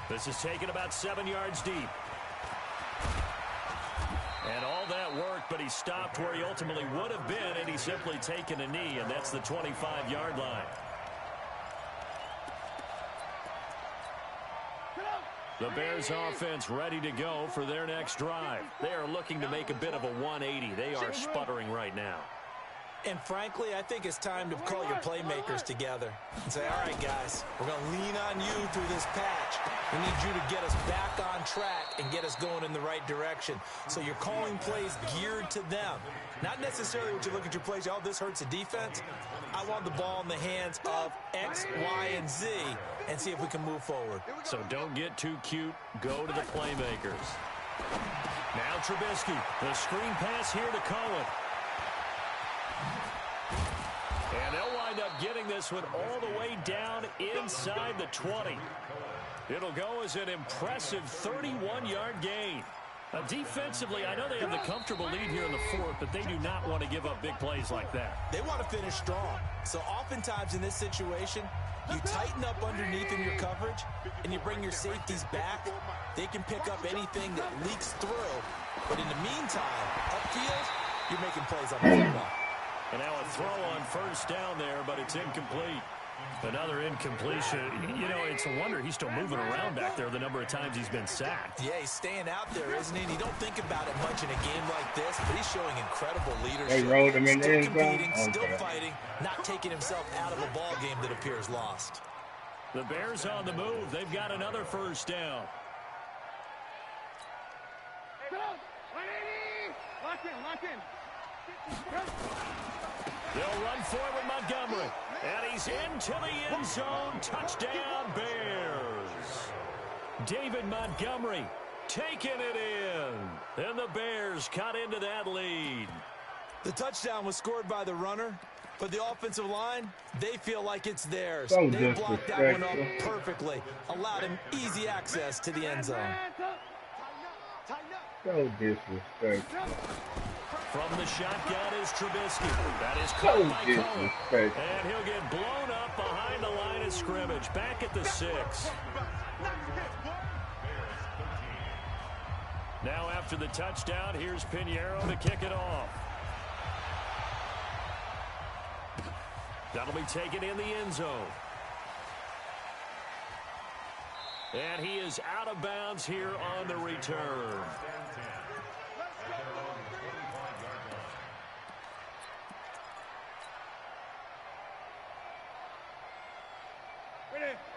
This is taken about 7 yards deep. And all that work, but he stopped where he ultimately would have been, and he's simply taken a knee, and that's the 25-yard line. The Bears offense ready to go for their next drive. They are looking to make a bit of a 180. They are sputtering right now. And frankly, I think it's time to call your playmakers together and say, all right, guys, we're going to lean on you through this patch. We need you to get us back on track and get us going in the right direction. So you're calling plays geared to them. Not necessarily what you look at your plays, oh, this hurts the defense. I want the ball in the hands of X, Y, and Z and see if we can move forward. So don't get too cute. Go to the playmakers. Now Trubisky, the screen pass here to Cohen. And they'll wind up getting this one all the way down inside the 20. It'll go as an impressive 31-yard gain. Defensively, I know they have the comfortable lead here in the fourth, but they do not want to give up big plays like that. They want to finish strong. So oftentimes in this situation, you tighten up underneath in your coverage, and you bring your safeties back. They can pick up anything that leaks through. But in the meantime, upfield, you're making plays on the football. And now a throw on first down there, but it's incomplete. Another incompletion. You know, it's a wonder he's still moving around back there the number of times he's been sacked. Yeah, he's staying out there, isn't he? And you don't think about it much in a game like this, but he's showing incredible leadership. They rolled him in the end zone? Competing, still fighting, not taking himself out of a ball game that appears lost. The Bears on the move. They've got another first down. Lock in. They'll run for it with Montgomery. And he's into the end zone. Touchdown, Bears. David Montgomery taking it in. And the Bears cut into that lead. The touchdown was scored by the runner, but the offensive line, they feel like it's theirs. So they blocked that one up perfectly, allowed him easy access to the end zone. So disrespectful. From the shotgun is Trubisky. That is So caught by Cohen. disrespectful. And he'll get blown up behind the line of scrimmage. Back at the 6. Now after the touchdown, here's Pinheiro to kick it off. That'll be taken in the end zone. And he is out of bounds here on the return.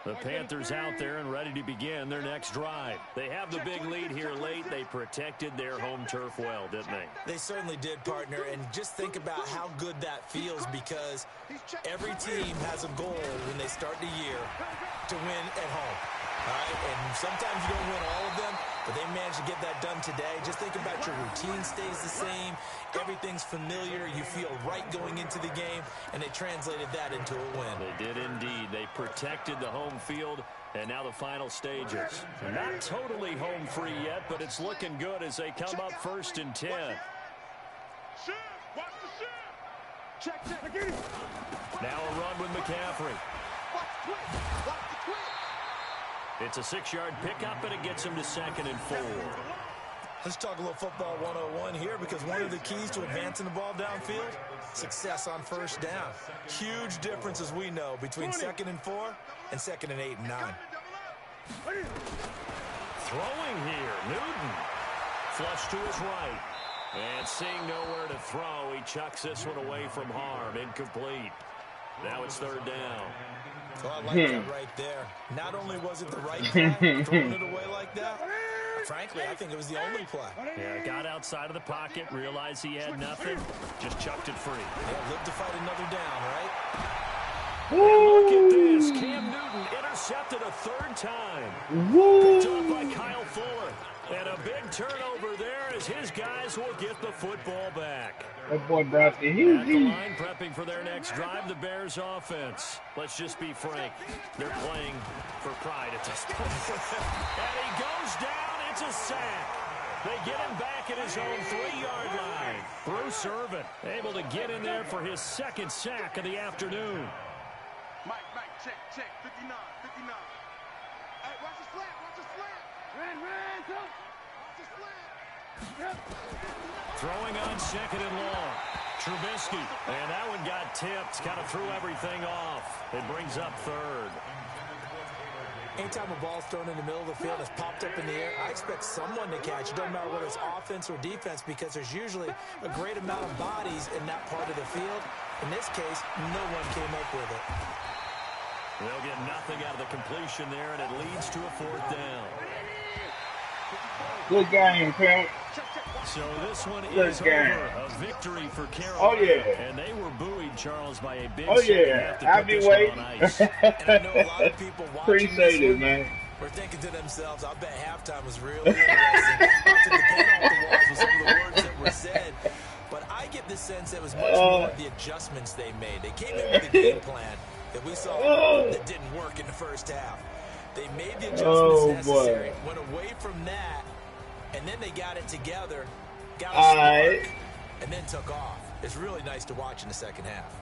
The Panthers out there and ready to begin their next drive. They have the big lead here late. They protected their home turf well, didn't they? They certainly did, partner. And just think about how good that feels, because every team has a goal when they start the year to win at home. All right? And sometimes you don't win all of them, but they managed to get that done today. Just think about your routine stays the same. Everything's familiar. You feel right going into the game, and they translated that into a win. They did indeed. They protected the home field, and now the final stages. Not totally home free yet, but it's looking good as they come up 1st and 10. Now a run with McCaffrey. It's a 6-yard pickup, and it gets him to 2nd and 4. Let's talk a little football 101 here, because one of the keys to advancing the ball downfield, success on first down. Huge difference, as we know, between 2nd and 4 and 2nd and 8 and 9. Throwing here, Newton. Flush to his right. And seeing nowhere to throw, he chucks this one away from harm. Incomplete. Now it's 3rd down. Oh, I like that right there. Not only was it the right play, throwing it away like that, frankly, I think it was the only play. Yeah, got outside of the pocket, realized he had nothing, just chucked it free. Yeah, live to fight another down, right? And look at this. Cam Newton intercepted a 3rd time. Picked off by Kyle Fuller. And a big turnover there as his guys will get the football back. That boy brought the At the heat. line, prepping for their next drive, the Bears offense. Let's just be frank. They're playing for pride at this point. And he goes down. It's a sack. They get him back at his own 3-yard line. Bruce Irvin able to get in there for his 2nd sack of the afternoon. Mike, check, 59. Hey, watch his flat. Red, go. Watch his flat. Throwing on 2nd and long. Trubisky. And that one got tipped. Kind of threw everything off. It brings up 3rd. Anytime a ball's thrown in the middle of the field, it's popped up in the air, I expect someone to catch it. Doesn't matter whether it's offense or defense, because there's usually a great amount of bodies in that part of the field. In this case, no one came up with it. They'll get nothing out of the completion there, and it leads to a 4th down. Good game, Pimp. So this one Good is game. over. A victory for Carolina. Oh, yeah. And they were buoyed, Charles, by a big Oh, second yeah. half to I'll put be this one waiting. on ice. And I know a lot of people watching Appreciate this it, one man. were thinking to themselves, I bet halftime was really interesting. Took the paint off the walls with some of the words that were said. But I get the sense that it was much more of the adjustments they made. They came in with a game plan that we saw that didn't work in the first half. They made the adjustments necessary, went away from that, and then they got it together, got a Alright. spark, and then took off. It's really nice to watch in the second half.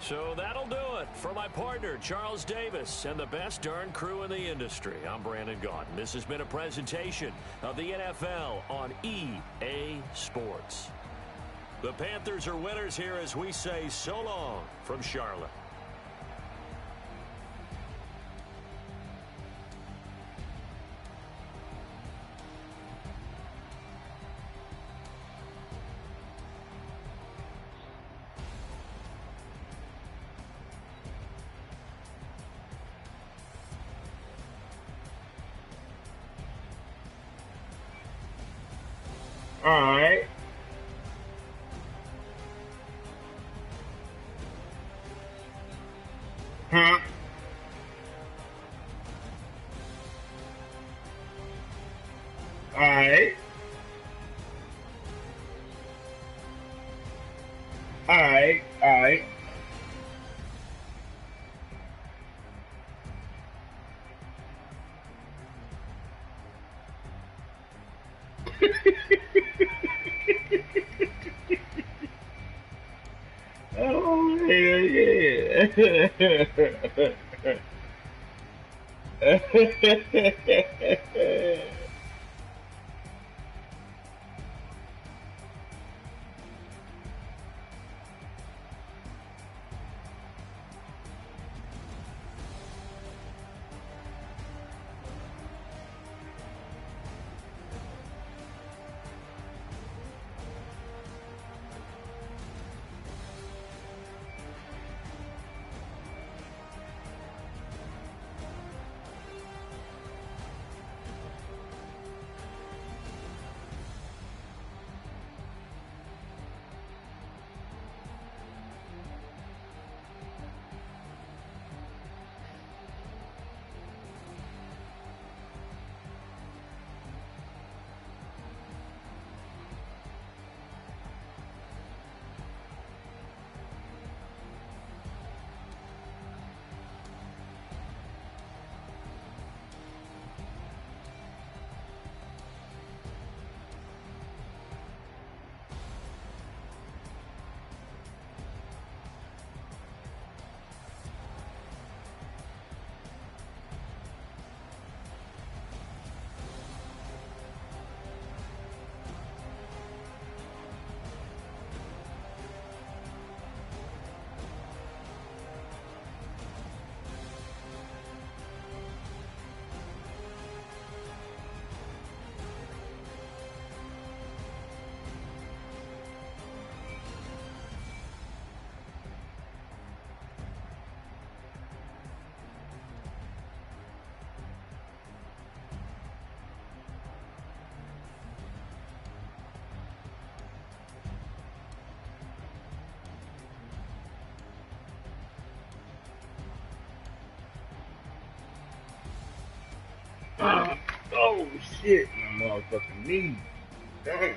So that'll do it for my partner, Charles Davis, and the best darn crew in the industry. I'm Brandon Gaudin. This has been a presentation of the NFL on EA Sports. The Panthers are winners here as we say so long from Charlotte. Alright. Huh? Alright. Alright. Alright. Oh, hell yeah. Oh shit, my motherfucking knee. Damn.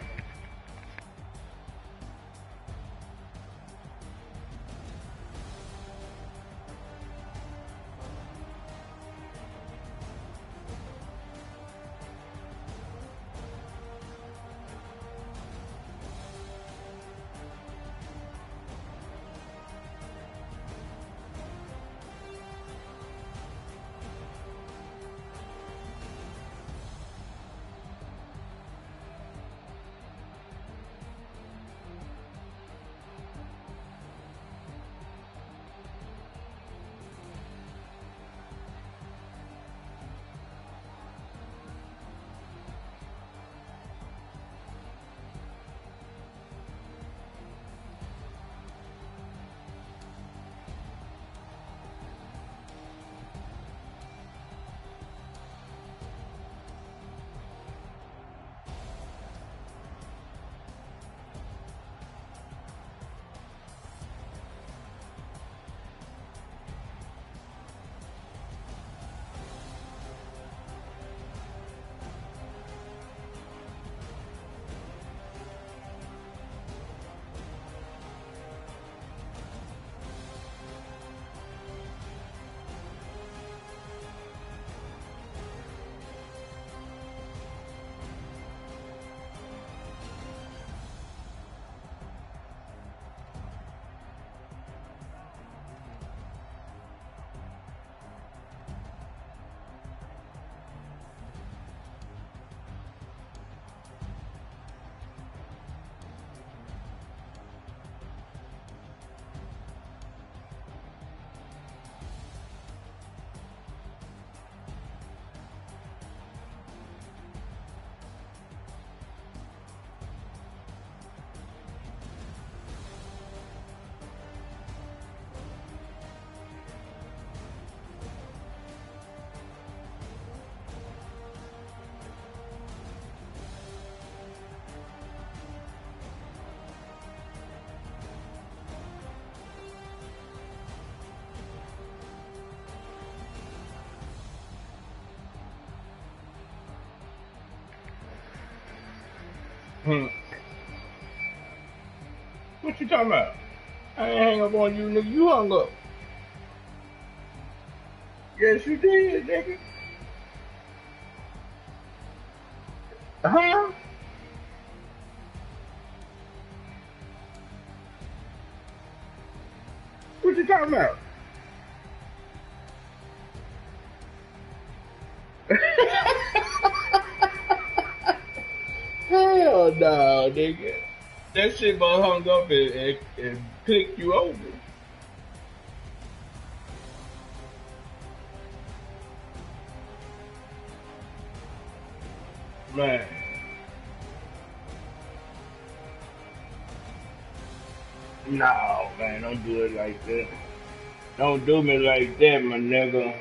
What you talking about? I ain't hang up on you, nigga. You hung up. Yes, you did, nigga. Huh? What you talking about? Hell no, nigga. That shit gonna hung up and click you over. Man. No, man, don't do it like that. Don't do me like that, my nigga.